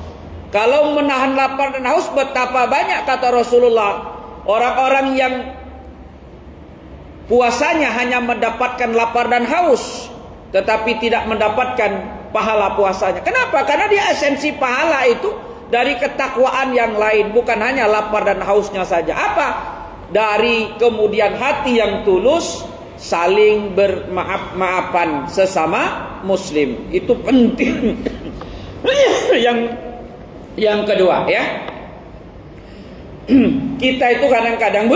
Kalau menahan lapar dan haus, betapa banyak kata Rasulullah orang-orang yang puasanya hanya mendapatkan lapar dan haus, tetapi tidak mendapatkan pahala puasanya. Kenapa? Karena dia esensi pahala itu dari ketakwaan yang lain, bukan hanya lapar dan hausnya saja. Apa? Dari kemudian hati yang tulus, saling bermaaf-maafan sesama muslim. Itu penting. Yang kedua ya, kita itu kadang-kadang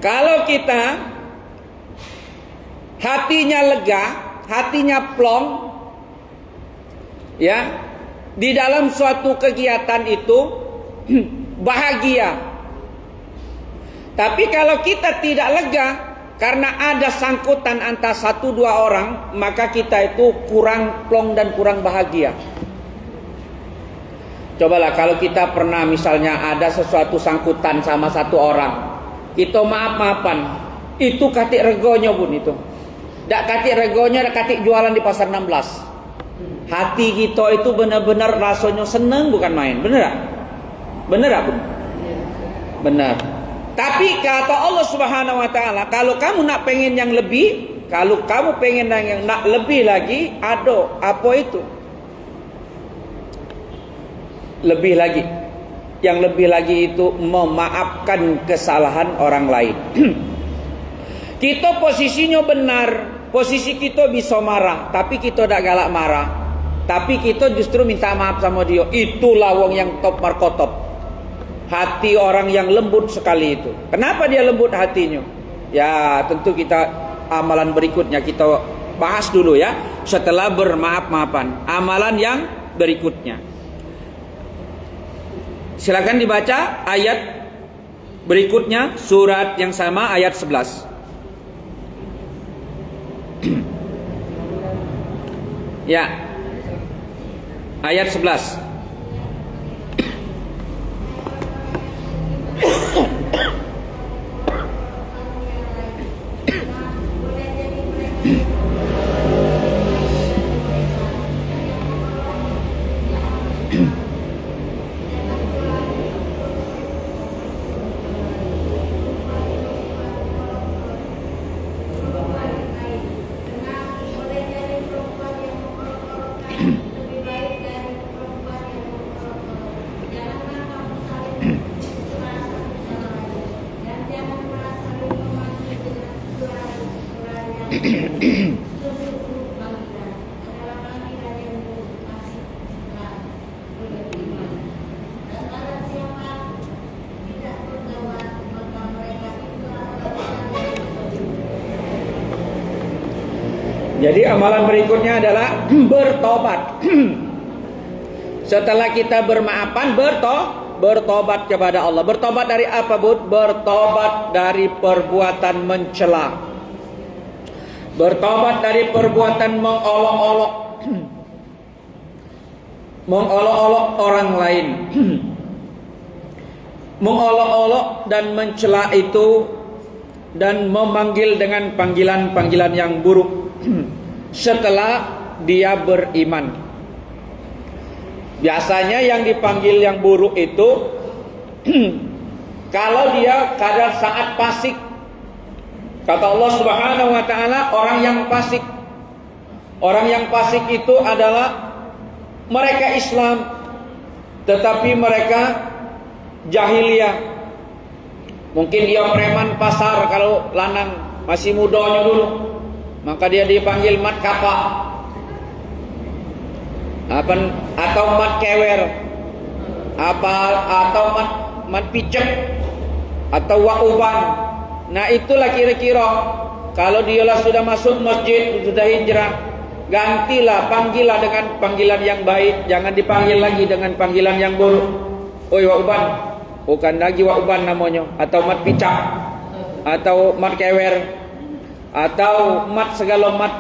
kalau kita hatinya lega, hatinya plong ya, di dalam suatu kegiatan itu bahagia. Tapi kalau kita tidak lega karena ada sangkutan antara satu dua orang, maka kita itu kurang plong dan kurang bahagia. Cobalah kalau kita pernah misalnya ada sesuatu sangkutan sama satu orang, kita maaf-maafan, itu katik regonya pun itu. Dak katik regonya, dak katik jualan di pasar 16. Hati kita itu benar-benar rasanya senang bukan main, bener tak? Bener tak pun? Benar. Tapi kata Allah Subhanahu wa taala, kalau kamu nak pengen yang lebih, kalau kamu pengen yang nak lebih lagi, ada apa itu? Lebih lagi. Yang lebih lagi itu memaafkan kesalahan orang lain. Kita posisinya benar, posisi kita bisa marah, tapi kita tidak galak marah. Tapi kita justru minta maaf sama dia. Itulah wong yang top markotop. Hati orang yang lembut sekali itu. Kenapa dia lembut hatinya? Ya tentu kita amalan berikutnya kita bahas dulu ya. Setelah bermaaf-maafan, amalan yang berikutnya. Silakan dibaca ayat berikutnya, surat yang sama ayat 11. Ya. Ayat 11. Jadi amalan berikutnya adalah bertobat. Setelah kita bermaafan, bertobat kepada Allah. Bertobat dari apa, Bud? Bertobat dari perbuatan mencela. Bertobat dari perbuatan mengolok-olok mengolok-olok orang lain. Mengolok-olok dan mencela itu, dan memanggil dengan panggilan-panggilan yang buruk setelah dia beriman. Biasanya yang dipanggil yang buruk itu kalau dia kadang sangat fasik. Kata Allah Subhanahu wa taala, orang yang fasik. Orang yang fasik itu adalah mereka Islam tetapi mereka jahiliyah. Mungkin dia preman pasar kalau lanang masih mudanya dulu, maka dia dipanggil mat kapak atau mat kewer atau mat picek atau wauban. Nah itulah kira-kira kalau dialah sudah masuk masjid, sudah hijrah, gantilah, panggillah dengan panggilan yang baik, jangan dipanggil lagi dengan panggilan yang buruk. Oi wauban, bukan lagi wauban namanya, atau mat picak, atau mat kewer, atau mat segala mat.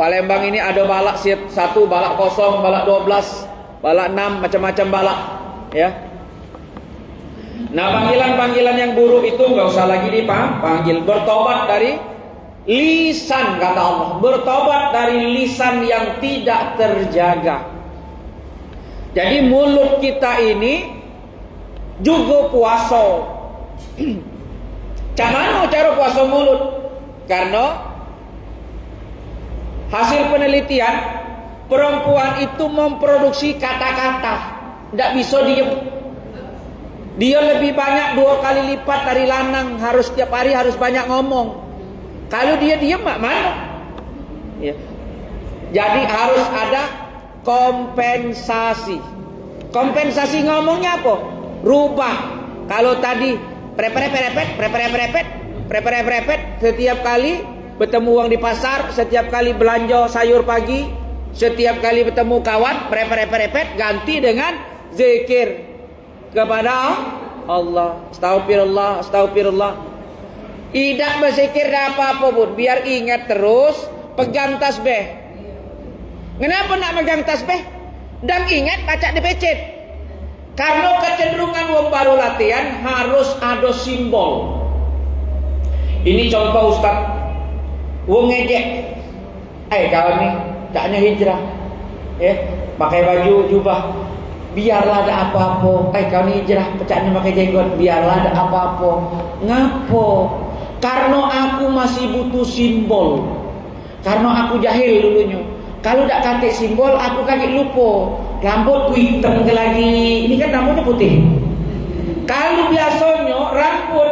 Palembang ini ada balak 1, balak 0, balak 12, balak 6, macam-macam balak, ya. Nah panggilan-panggilan yang buruk itu nggak usah lagi dipanggil. Bertobat dari lisan, kata Allah. Bertobat dari lisan yang tidak terjaga. Jadi mulut kita ini juga puasa. Cara puasa mulut? Karena hasil penelitian, perempuan itu memproduksi kata-kata, tidak bisa diem. Dia lebih banyak 2 kali lipat dari lanang, harus setiap hari harus banyak ngomong. Kalau dia diem mana? Ya. Jadi harus ada kompensasi. Kompensasi ngomongnya apa? Rubah. Kalau tadi prepet setiap kali bertemu uang di pasar, setiap kali belanja sayur pagi, setiap kali bertemu kawan prepet ganti dengan zikir kepada Allah. Astagfirullah, astagfirullah. Tidak berzikir dah apa-apa pun, biar ingat terus pegang tasbih. Kenapa nak pegang tasbih? Dan ingat baca dipecet. Karena kecenderungan wong baru latihan harus ada simbol. Ini contoh Ustaz. Wong ngejek. Kawan nih, caknya hijrah. Ya, pakai baju jubah. Biarlah ada apa-apa. Kau ni hijrah, pecahnya pakai jenggot. Biarlah ada apa-apa. Ngapo? Karena aku masih butuh simbol. Karena aku jahil dulunya. Kalau tak kate simbol, aku kaget lupa. Rambutku hitam ke lagi. Ini kan rambutnya putih. Kalau biasanya rambut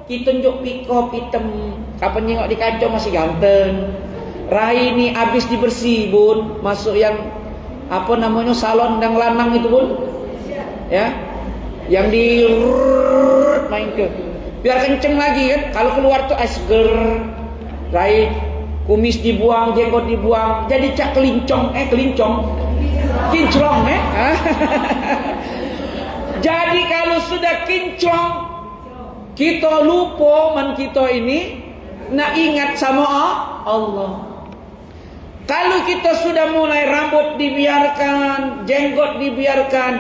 kita tunjuk pikop hitam. Kapan nyengok di kaca masih ganteng. Rai ini habis dibersih bun, masuk yang apa namanya salon dan lanang itu bun, ya, yang di main ke, biar kenceng lagi kan. Kalau keluar tuh asger, rai kumis dibuang, jenggot dibuang, jadi cak kinclong, Jadi kalau sudah kinclong, kita lupa man kita ini nak ingat sama Allah. Kalau kita sudah mulai rambut dibiarkan, jenggot dibiarkan,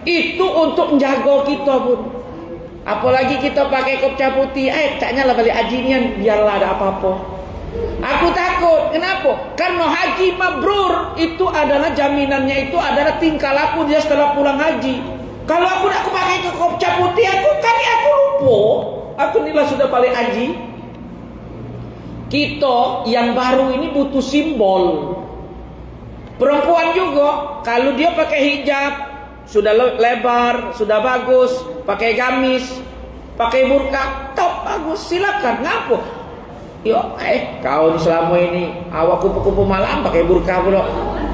itu untuk menjaga kita pun. Apalagi kita pakai kopca putih, caknya lah balik hajinya, biarlah ada apa-apa. Aku takut, kenapa? Karena haji mabrur itu adalah jaminannya, itu adalah tingkah laku dia setelah pulang haji. Kalau aku pakai kopca putih, aku lupa. Aku nilai sudah balik haji. Kita yang baru ini butuh simbol. Perempuan juga, kalau dia pakai hijab, sudah lebar, sudah bagus, pakai gamis, pakai burka, top bagus, silakan. Ngapo? Yo, kau selama ini awak kupu-kupu malam pakai burka pula.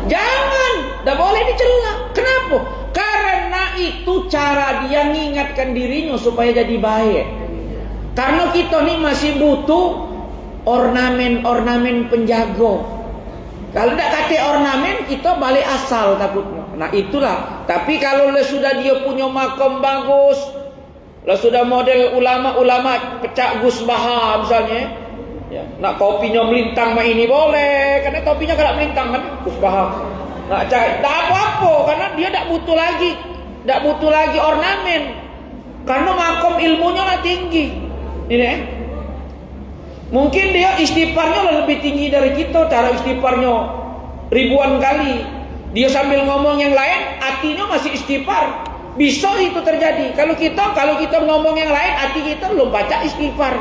Jangan, tidak boleh dicela. Kenapa? Karena itu cara dia mengingatkan dirinya supaya jadi baik. Karena kita ini masih butuh ornamen penjaga. Kalau tidak kata ornamen, kita balik asal takutnya. Nah itulah. Tapi kalau sudah dia punya makom bagus, lah sudah model ulama-ulama pecah Gus Baha misalnya, ya, nak topinya melintang mah ini boleh, karena topinya kada melintang kan Gus Baha. Nak cari, tak apa-apa, karena dia tak butuh lagi ornamen, karena makom ilmunya lah tinggi. Ini mungkin dia istighfarnya lebih tinggi dari kita, cara istighfarnya ribuan kali. Dia sambil ngomong yang lain, hatinya masih istighfar. Bisa itu terjadi. Kalau kita ngomong yang lain, hati kita belum baca istighfar.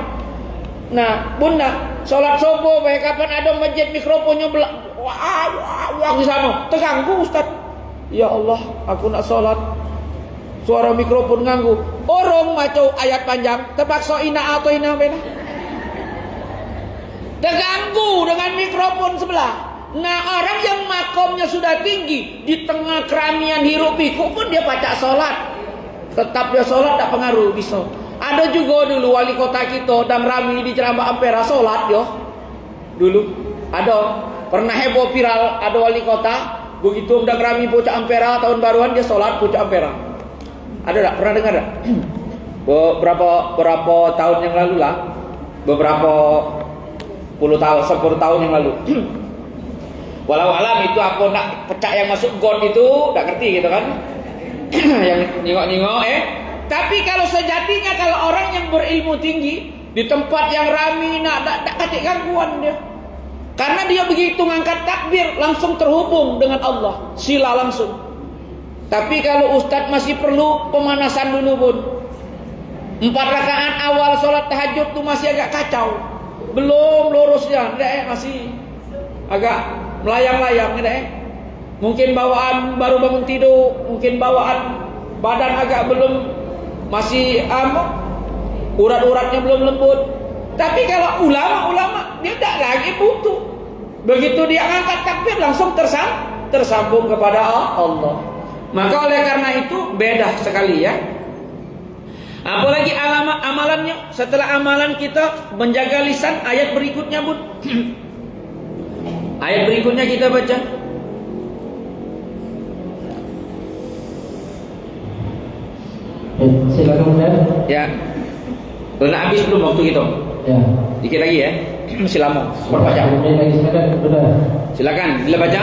Nah, bunda, sholat subuh, baik kapan ada masjid mikrofonnya wah di sana, terganggu Ustaz. Ya Allah, aku nak sholat, suara mikrofon ganggu. Orang macam ayat panjang, terpaksa ina atau ina bena. Terganggu dengan mikrofon sebelah. Nah, orang yang makomnya sudah tinggi, di tengah keramaian hiruk pikuk pun dia baca sholat, tetap dia sholat tak pengaruh, bisa. Ada juga dulu wali kota kita dan rami di ceramah Ampera sholat yo. Dulu ada pernah heboh viral, ada wali kota begitu dan rami bocah Ampera tahun baruan dia sholat bocah Ampera. Ada tak pernah dengar tak? Berapa tahun yang lalu lah, beberapa puluh tahun, 10 tahun yang lalu. Walau alam itu apa nak pecah yang masuk got itu tak ngerti gitu kan. Yang nyingok-nyingok Tapi kalau sejatinya kalau orang yang berilmu tinggi di tempat yang ramai nak kasih gangguan dia. Karena dia begitu ngangkat takbir langsung terhubung dengan Allah, sila langsung. Tapi kalau ustadz masih perlu pemanasan dulu pun. 4 rakaat awal sholat tahajud tuh masih agak kacau. Belum lurusnya, masih agak melayang-layang mungkin bawaan baru bangun tidur, mungkin bawaan badan agak belum, masih urat-uratnya belum lembut. Tapi kalau ulama dia tak lagi butuh, begitu dia angkat takbir langsung tersambung kepada Allah. Maka oleh karena itu beda sekali ya. Apalagi amalannya, setelah amalan kita menjaga lisan, ayat berikutnya Bun. Ayat berikutnya kita baca. Silakan Ustaz. Ya. Sudah habis belum waktu kita? Ya. Dikit lagi ya. Masih lama. Berapa jam? Lagi sudah. Silakan, bila baca.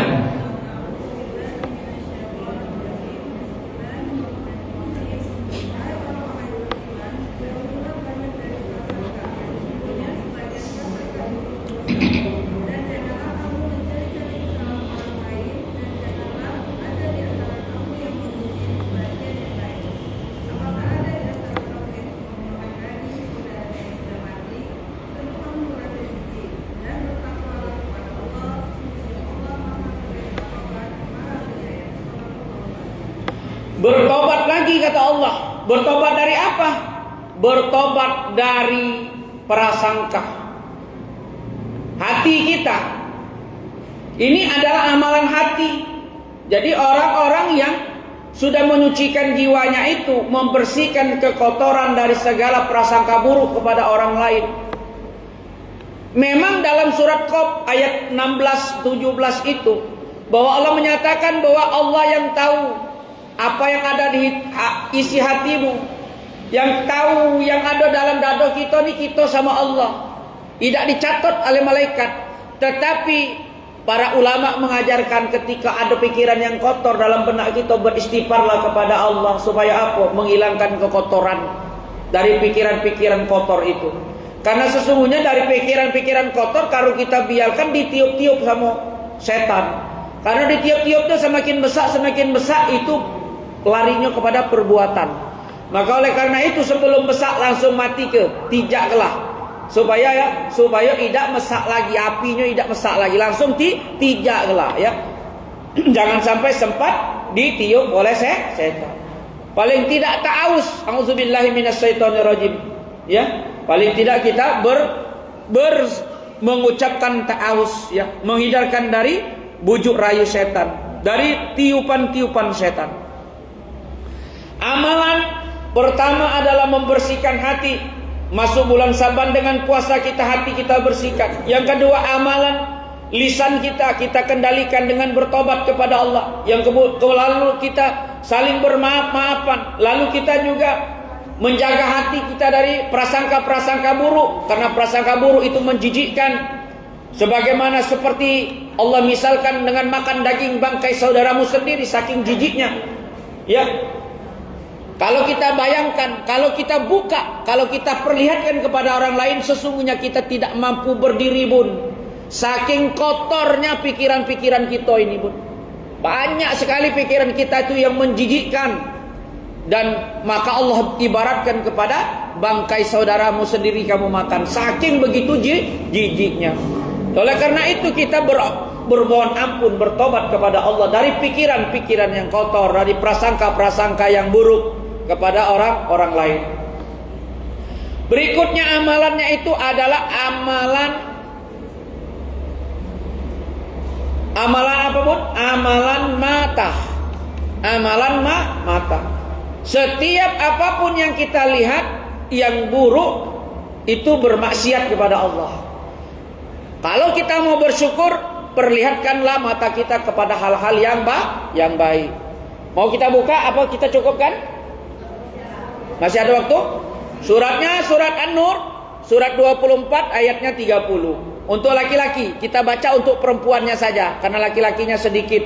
Bertobat lagi kata Allah. Bertobat dari apa? Bertobat dari prasangka hati kita. Ini adalah amalan hati. Jadi orang-orang yang sudah menyucikan jiwanya itu, membersihkan kekotoran dari segala prasangka buruk kepada orang lain. Memang dalam surat Qaf ayat 16-17 itu bahwa Allah menyatakan bahwa Allah yang tahu apa yang ada di isi hatimu, yang tahu yang ada dalam dada kita ni kita sama Allah. Tidak dicatat oleh malaikat. Tetapi para ulama mengajarkan ketika ada pikiran yang kotor dalam benak kita, beristighfarlah kepada Allah supaya apa? Menghilangkan kekotoran dari pikiran-pikiran kotor itu. Karena sesungguhnya dari pikiran-pikiran kotor kalau kita biarkan ditiup-tiup sama setan. Karena ditiup-tiupnya semakin besar itu larinya kepada perbuatan. Maka oleh karena itu sebelum besar langsung mati tijaklah supaya tidak mesak lagi, apinya tidak mesak lagi, langsung tijaklah ya. Jangan sampai sempat ditiup oleh setan. Paling tidak ta'awuz, auzubillahi minasyaitonirrajim ya. Paling tidak kita mengucapkan ta'awuz ya, menghindarkan dari bujuk rayu setan, dari tiupan-tiupan setan. Amalan pertama adalah membersihkan hati. Masuk bulan Saban dengan puasa hati kita bersihkan. Yang kedua amalan lisan kita kendalikan dengan bertobat kepada Allah. Yang lalu kita saling bermaaf-maafan. Lalu kita juga menjaga hati kita dari prasangka-prasangka buruk, karena prasangka buruk itu menjijikkan. Sebagaimana seperti Allah misalkan dengan makan daging bangkai saudaramu sendiri, saking jijiknya. Ya. Kalau kita bayangkan, kalau kita buka, kalau kita perlihatkan kepada orang lain, sesungguhnya kita tidak mampu berdiri, Bun. Saking kotornya pikiran-pikiran kita ini, Bun. Banyak sekali pikiran kita itu yang menjijikkan. Dan maka Allah ibaratkan kepada bangkai saudaramu sendiri kamu makan. Saking begitu jijiknya. Oleh karena itu kita bermohon ampun, bertobat kepada Allah dari pikiran-pikiran yang kotor, dari prasangka-prasangka yang buruk kepada orang-orang lain. Berikutnya amalannya itu adalah amalan apa, Bun? Amalan mata. Amalan mata. Setiap apapun yang kita lihat yang buruk itu bermaksiat kepada Allah. Kalau kita mau bersyukur, perlihatkanlah mata kita kepada hal-hal yang baik. Mau kita buka apa kita cukupkan? Masih ada waktu? Suratnya surat An-Nur, surat 24 ayatnya 30. Untuk laki-laki, kita baca untuk perempuannya saja, karena laki-lakinya sedikit.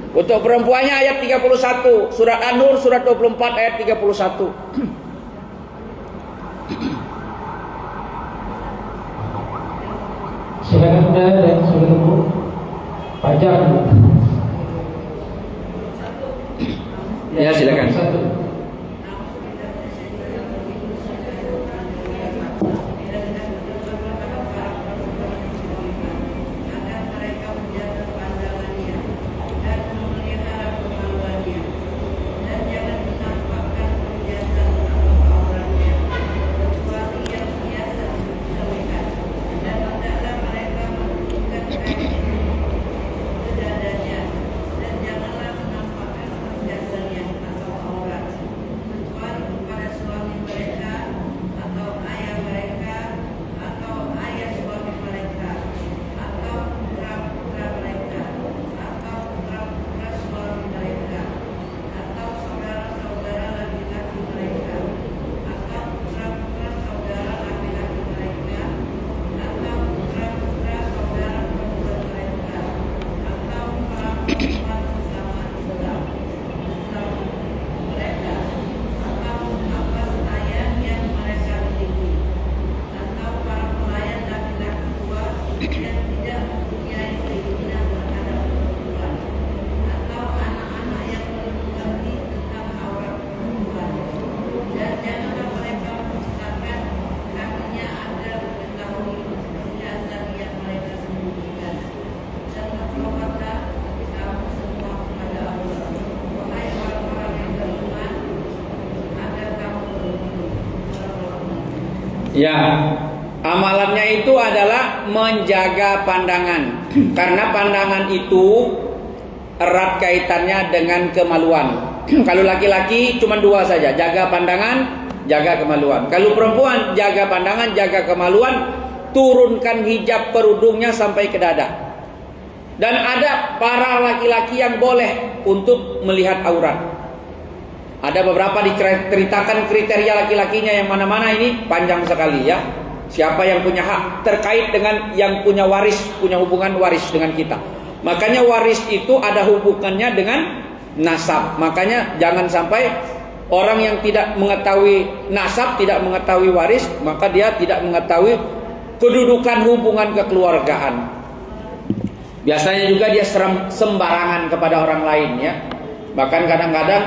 Untuk perempuannya ayat 31, surat An-Nur surat 24 ayat 31. Silakan Bunda dan saudaraku. Pajak. Ya, silakan. Satu. Ya, amalannya itu adalah menjaga pandangan. Karena pandangan itu erat kaitannya dengan kemaluan. Kalau laki-laki cuma dua saja, jaga pandangan, jaga kemaluan. Kalau perempuan jaga pandangan, jaga kemaluan, turunkan hijab kerudungnya sampai ke dada. Dan ada para laki-laki yang boleh untuk melihat aurat. Ada beberapa diceritakan kriteria laki-lakinya yang mana-mana, ini panjang sekali ya. Siapa yang punya hak terkait dengan yang punya waris, punya hubungan waris dengan kita. Makanya waris itu ada hubungannya dengan nasab. Makanya jangan sampai orang yang tidak mengetahui nasab, tidak mengetahui waris, maka dia tidak mengetahui kedudukan hubungan kekeluargaan. Biasanya juga dia sembarangan kepada orang lain ya. Bahkan kadang-kadang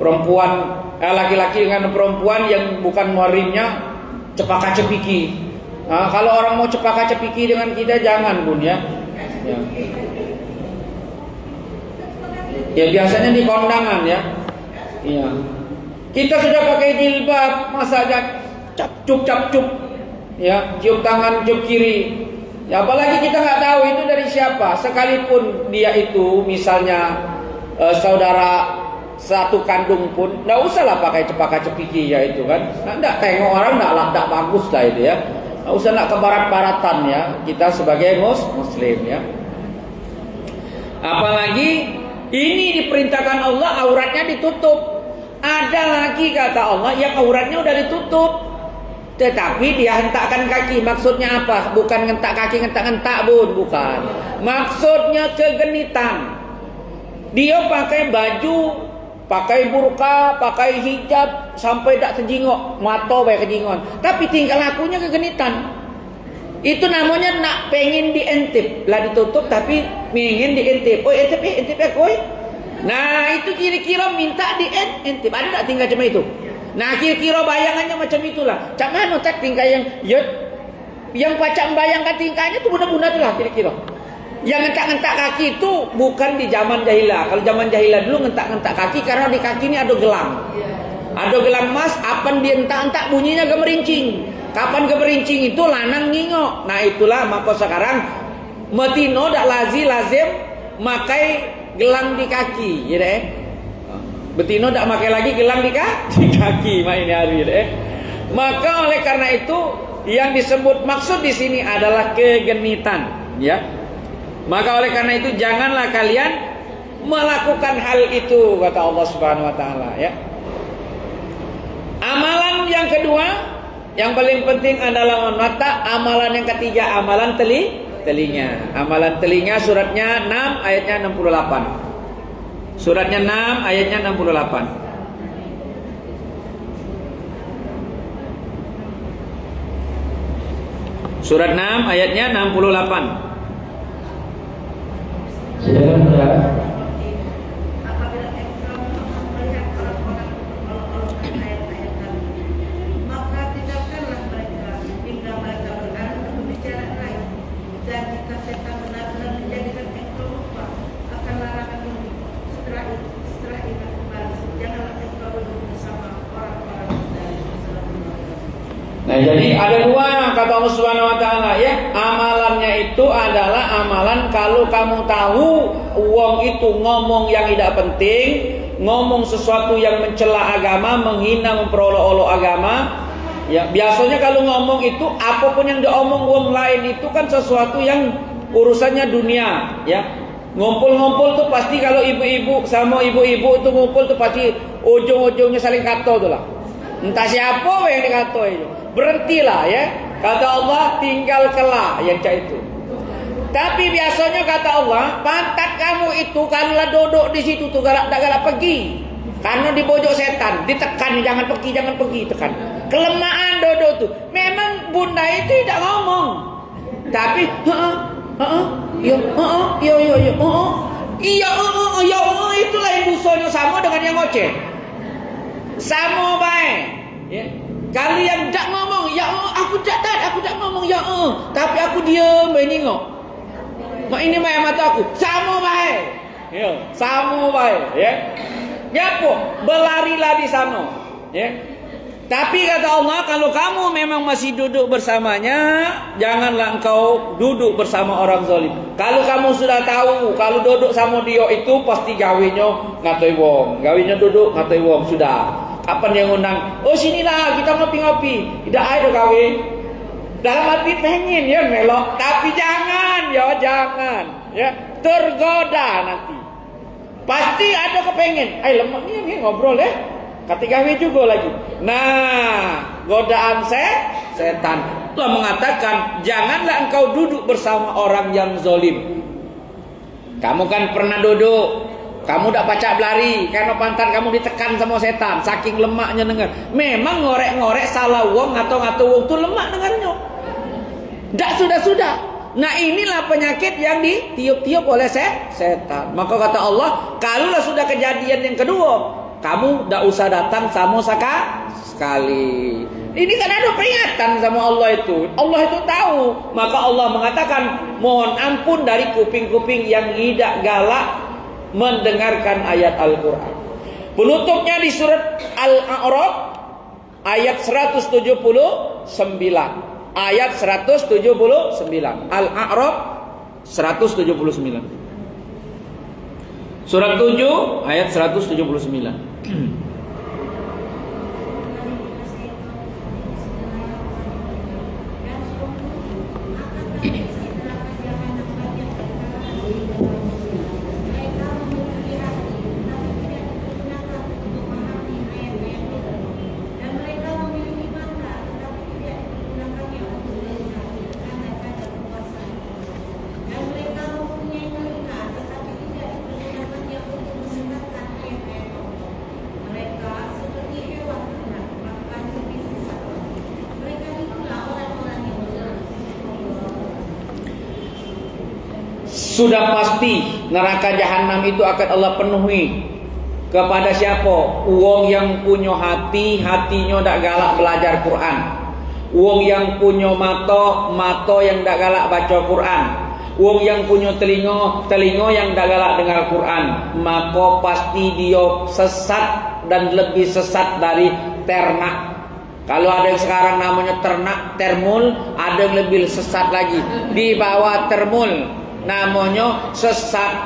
perempuan, laki-laki dengan perempuan yang bukan muhrimnya cepaka cepiki. Nah, kalau orang mau cepaka cepiki dengan kita jangan, Bun ya. Ya biasanya di kondangan ya. Iya. Kita sudah pakai jilbab, masa capcuk ya, cium tangan, cium kiri. Ya apalagi kita nggak tahu itu dari siapa. Sekalipun dia itu misalnya saudara satu kandung pun, nggak usahlah pakai cepaka cepiki ya itu kan. Nggak tengok orang nggak bagus lah itu ya. Nggak usah nak ke barat-baratan ya, kita sebagai muslim ya. Apalagi ini diperintahkan Allah auratnya ditutup. Ada lagi kata Allah yang auratnya udah ditutup, tetapi dia hentakkan kaki. Maksudnya apa? Bukan ngentak kaki, ngentak-ngentak bun, bukan. Maksudnya kegenitan. Dia pakai baju, pakai burka, pakai hijab sampai tak terjingok, mata baik kejingon. Tapi tingkah lakunya kegenitan. Itu namanya nak pengen diintip. Lah ditutup tapi pengen diintip. Oh intip koi. Nah itu kira-kira minta diintip. Ada tak tingkah macam itu? Nah kira-kira bayangannya macam itulah. Cak mana tak tingkah yang pacak membayangkan tingkahnya tu benar-benar tu lah kira-kira. Yang ngentak-ngentak kaki itu bukan di zaman jahiliyah. Kalau zaman jahiliyah dulu ngentak-ngentak kaki karena di kaki ini ada gelang. Ada gelang emas, apa dia entak-entak bunyinya gemerincing. Kapan gemerincing itu lanang ngingok. Nah itulah maka sekarang metino dak lazim makai gelang di kaki, ya deh. Betino dak makai lagi gelang di kaki, mak ini hari deh. Maka oleh karena itu yang disebut maksud di sini adalah kegenitan, ya. Maka oleh karena itu janganlah kalian melakukan hal itu kata Allah Subhanahu wa taala ya. Amalan yang kedua yang paling penting adalah mata. Amalan yang ketiga amalan telinga. Amalan telinga suratnya 6 ayatnya 68. Suratnya 6 ayatnya 68. Surat 6 ayatnya 68. Silakan ya. Apabila engkau melihat orang-orang melakukan ayat-ayat kami, maka tinggalkanlah mereka hingga mereka beralih ke pembicaraan lain. Dan jika setan benar-benar menjadikan engkau lupa akan larangan ini, setelah itu kembali, janganlah engkau duduk bersama orang-orang dari Rasulullah. Nah, jadi ada dua kata Allah Subhanahu wa taala ya. Amalannya itu adalah amalan kalau kamu tahu uang itu ngomong yang tidak penting, ngomong sesuatu yang mencela agama, menghina, memperolok-olok agama. Ya, biasanya kalau ngomong itu apapun yang diomong uang lain itu kan sesuatu yang urusannya dunia, ya. Ngumpul-ngumpul tuh pasti kalau ibu-ibu sama ibu-ibu itu ngumpul tuh pasti ujung-ujungnya saling kato tuh lah. Entah siapa yang dikato itu. Berhentilah ya. Kata Allah tinggal kelah yang cak itu. Tapi biasanya kata Allah pantat kamu itu kalau duduk di situ tuh galak pergi. Karena di pojok setan ditekan jangan pergi tekan. Kelemahan duduk tuh. Memang bunda itu tidak ngomong. Tapi iya itulah yang busonya sama dengan yang ngoceh. Sama baik ya. Kalian tak ngomong ya aku tak ngomong ya tapi aku diam nengok. Mak ini maya mata aku sama baik ya sama baik ya. Nyapo berlarilah di sana ya. Tapi kata Allah kalau kamu memang masih duduk bersamanya, janganlah engkau duduk bersama orang zalim. Kalau kamu sudah tahu kalau duduk sama dia itu pasti gawinya ngatoi wong, gawinya duduk ngatoi wong sudah. Kapan dia ngundang? Oh sinilah kita ngopi-ngopi. Tidak ada kawin. Dalam hati pengen ya melok, tapi jangan ya tergoda nanti. Pasti ada kepengen. Lemak ni ngobrol ya. Ketika kami juga lagi. Nah, godaan setan. Allah mengatakan janganlah engkau duduk bersama orang yang zalim. Kamu kan pernah duduk. Kamu tak pacak berlari karena pantat kamu ditekan sama setan saking lemaknya dengar. Memang ngorek-ngorek salah wong atau ngato wong tu lemak dengarnya. Dak sudah. Nah inilah penyakit yang ditiup-tiup oleh setan. Maka kata Allah, kalaulah sudah kejadian yang kedua, kamu tak usah datang sama sekali. Ini kan ada peringatan sama Allah itu. Allah itu tahu. Maka Allah mengatakan, mohon ampun dari kuping-kuping yang tidak galak mendengarkan ayat Al-Quran. Penutupnya di surat Al-A'raf ayat 179. Ayat 179. Al-A'raf 179. Surat 7 ayat 179. Sudah pasti neraka jahanam itu akan Allah penuhi. Kepada siapa? Wong yang punya hati, hatinya dak galak belajar Quran. Wong yang punya mata, mata yang dak galak baca Quran. Wong yang punya telinga, telinga yang dak galak dengar Quran. Maka pasti dia sesat dan lebih sesat dari ternak. Kalau ada yang sekarang namanya ternak, termul, ada yang lebih sesat lagi. Di bawah termul namanya sesat.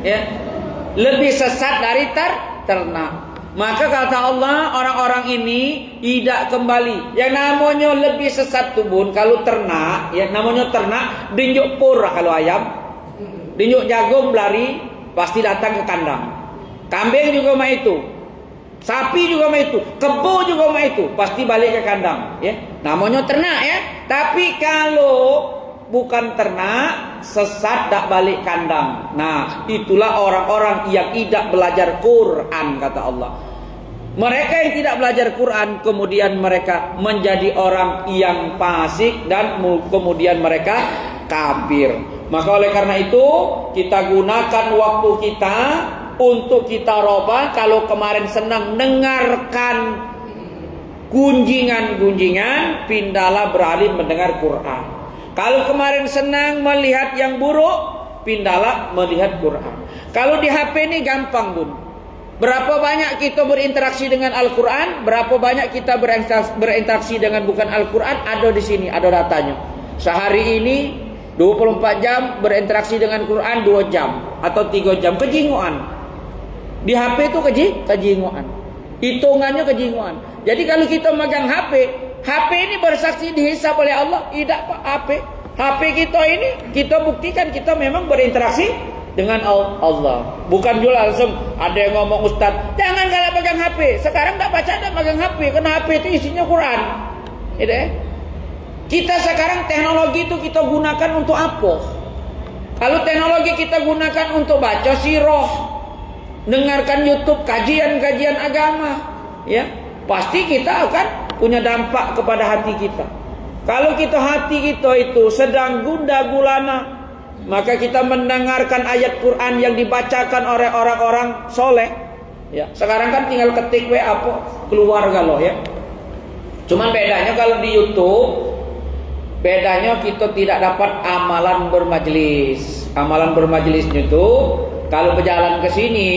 Ya. Lebih sesat dari ternak. Maka kata Allah, orang-orang ini tidak kembali. Yang namanya lebih sesat tubun kalau ternak, ya namanya ternak, dinjuk pur kalau ayam, dinjuk jagung lari pasti datang ke kandang. Kambing juga mah itu, sapi juga mah itu, kebo juga mah itu, pasti balik ke kandang. Ya, namanya ternak ya. Tapi kalau bukan ternak, sesat tak balik kandang. Nah, itulah orang-orang yang tidak belajar Quran, kata Allah. Mereka yang tidak belajar Quran, kemudian mereka menjadi orang yang fasik dan kemudian mereka kafir. Maka oleh karena itu, kita gunakan waktu kita untuk kita robah. Kalau kemarin senang dengarkan gunjingan-gunjingan, pindahlah beralih mendengar Quran. Kalau kemarin senang melihat yang buruk, pindahlah melihat Quran. Kalau di HP ini gampang bun. Berapa banyak kita berinteraksi dengan Al-Quran, berapa banyak kita berinteraksi dengan bukan Al-Quran, ada di sini, ada datanya. Sehari ini 24 jam berinteraksi dengan Quran 2 jam atau 3 jam, kejinguan. Di HP itu kejinguan. Hitungannya kejinguan. Jadi kalau kita megang HP ini bersaksi dihisap oleh Allah. Tidak Pak, HP kita ini kita buktikan kita memang berinteraksi dengan Allah. Bukan juga langsung ada yang ngomong Ustaz, jangan kalau pegang HP. Sekarang tak baca tak pegang HP, karena HP itu isinya Quran. Gitu ya. Kita sekarang teknologi itu kita gunakan untuk apa? Kalau teknologi kita gunakan untuk baca sirah, dengarkan YouTube kajian-kajian agama, ya, pasti kita akan punya dampak kepada hati kita. Kalau hati kita itu sedang gundah gulana, maka kita mendengarkan ayat Quran yang dibacakan oleh orang-orang soleh. Ya, sekarang kan tinggal ketik apa keluar kalau ya. Cuman bedanya kalau di YouTube, bedanya kita tidak dapat amalan bermajelis. Amalan bermajelisnya itu kalau berjalan ke sini,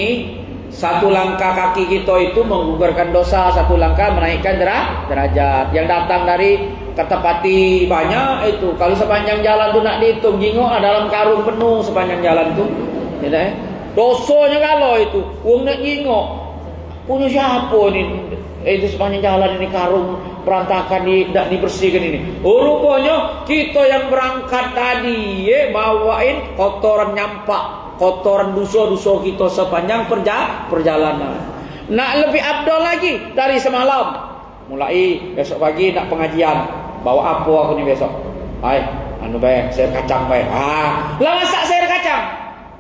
satu langkah kaki kita itu menggugurkan dosa, satu langkah menaikkan derajat. Yang datang dari Kertapati banyak itu. Kalau sepanjang jalan tu nak dihitung, jingok dalam karung penuh sepanjang jalan tu. Ya, dosanya kalau itu, uang nak jingok, punya siapa ni? Itu sepanjang jalan ini karung perantakan tidak dibersihkan ini. Oh, rupanya kita yang berangkat tadi, bawain kotoran nyampak, kotoran dosa-dosa kita sepanjang perjalanan. Nak lebih abdol lagi dari semalam. Mulai besok pagi nak pengajian. Bawa apa aku ni besok? Hai, baik, sayur kacang baik. Lah masak sayur kacang.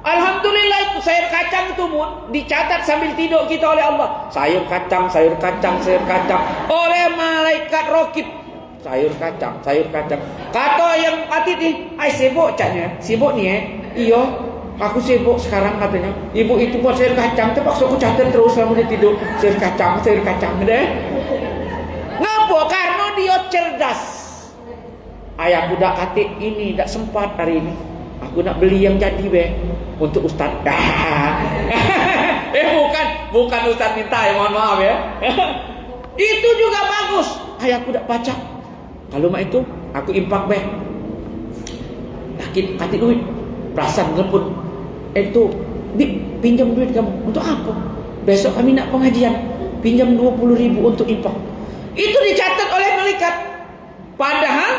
Alhamdulillah itu sayur kacang itu pun dicatat sambil tidur kita oleh Allah. Sayur kacang, sayur kacang, sayur kacang oleh malaikat rokib. Sayur kacang, sayur kacang. Kata yang mati ni, sibuk caknya. Sibuk ni Iya, aku sibuk sekarang katanya. Ibu itu buat sayur kacang, terpaksa aku catat terus selama dia tidur. Sayur kacang deh. Ngapa? Karena dia cerdas. Ayah budak katik ini tak sempat hari ini. Aku nak beli yang jadi untuk Ustaz. bukan Ustaz minta ya, mohon maaf ya. Itu juga bagus. Ayah aku tak baca. Kalau mak itu aku impak katik duit. Perasan telepon. Itu pinjam duit kamu untuk apa? Besok kami nak pengajian. Pinjam 20.000 untuk impak. Itu dicatat oleh malaikat. Padahal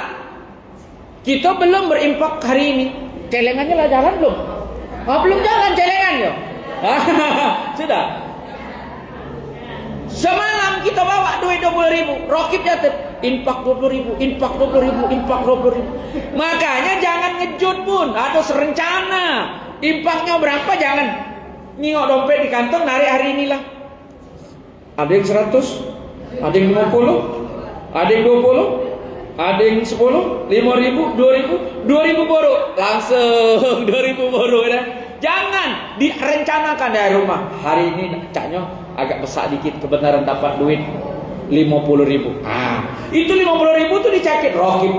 kita belum berimpak hari ini. Celengannya lah jalan belum? Belum jalan celengannya. Sudah. Semalam kita bawa duit 20.000, Rokib catat impak 20.000, impak 20.000, impak 20.000. Makanya jangan ngejut pun, harus rencana. Impaknya berapa jangan nyingok dompet di kantong narik hari inilah. Ada yang 100, ada yang 50, ada yang 20. Ada yang 10, 5.000, 2.000, 2.000 boru. Langsung 2.000 boru ya. Jangan direncanakan dari rumah. Hari ini caknya agak besar dikit, kebenaran dapat duit 50.000. Itu 50.000 tuh dicakit rokib.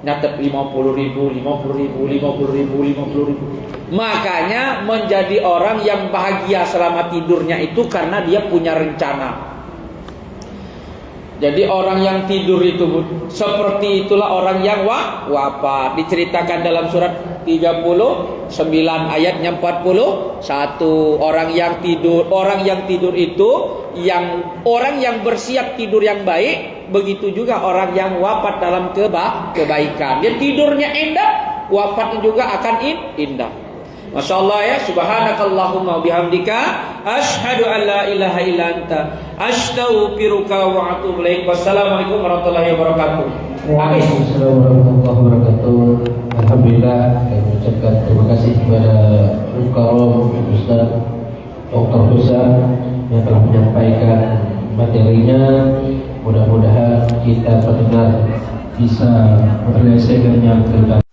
Nyatet 50.000, 50.000, 50.000, 50.000. Makanya menjadi orang yang bahagia selama tidurnya itu karena dia punya rencana. Jadi orang yang tidur itu seperti itulah orang yang wafat. Diceritakan dalam surat 39 ayatnya 41. Orang yang tidur itu orang yang bersiap tidur yang baik, begitu juga orang yang wafat dalam kebaikan. Dia tidurnya indah, wafatnya juga akan indah. Masya Allah ya. Subhanakallahumma bihamdika asyhadu an la ilaha illa anta astaghfiruka wa atubu ilaik. Wassalamualaikum warahmatullahi wabarakatuh. Waalaikumsalam warahmatullahi wabarakatuh. Alhamdulillah, kami ucapkan terima kasih kepada Al-Karam Ustaz Dr. Husa yang telah menyampaikan materinya. Mudah-mudahan kita pendengar bisa menyelesaikannya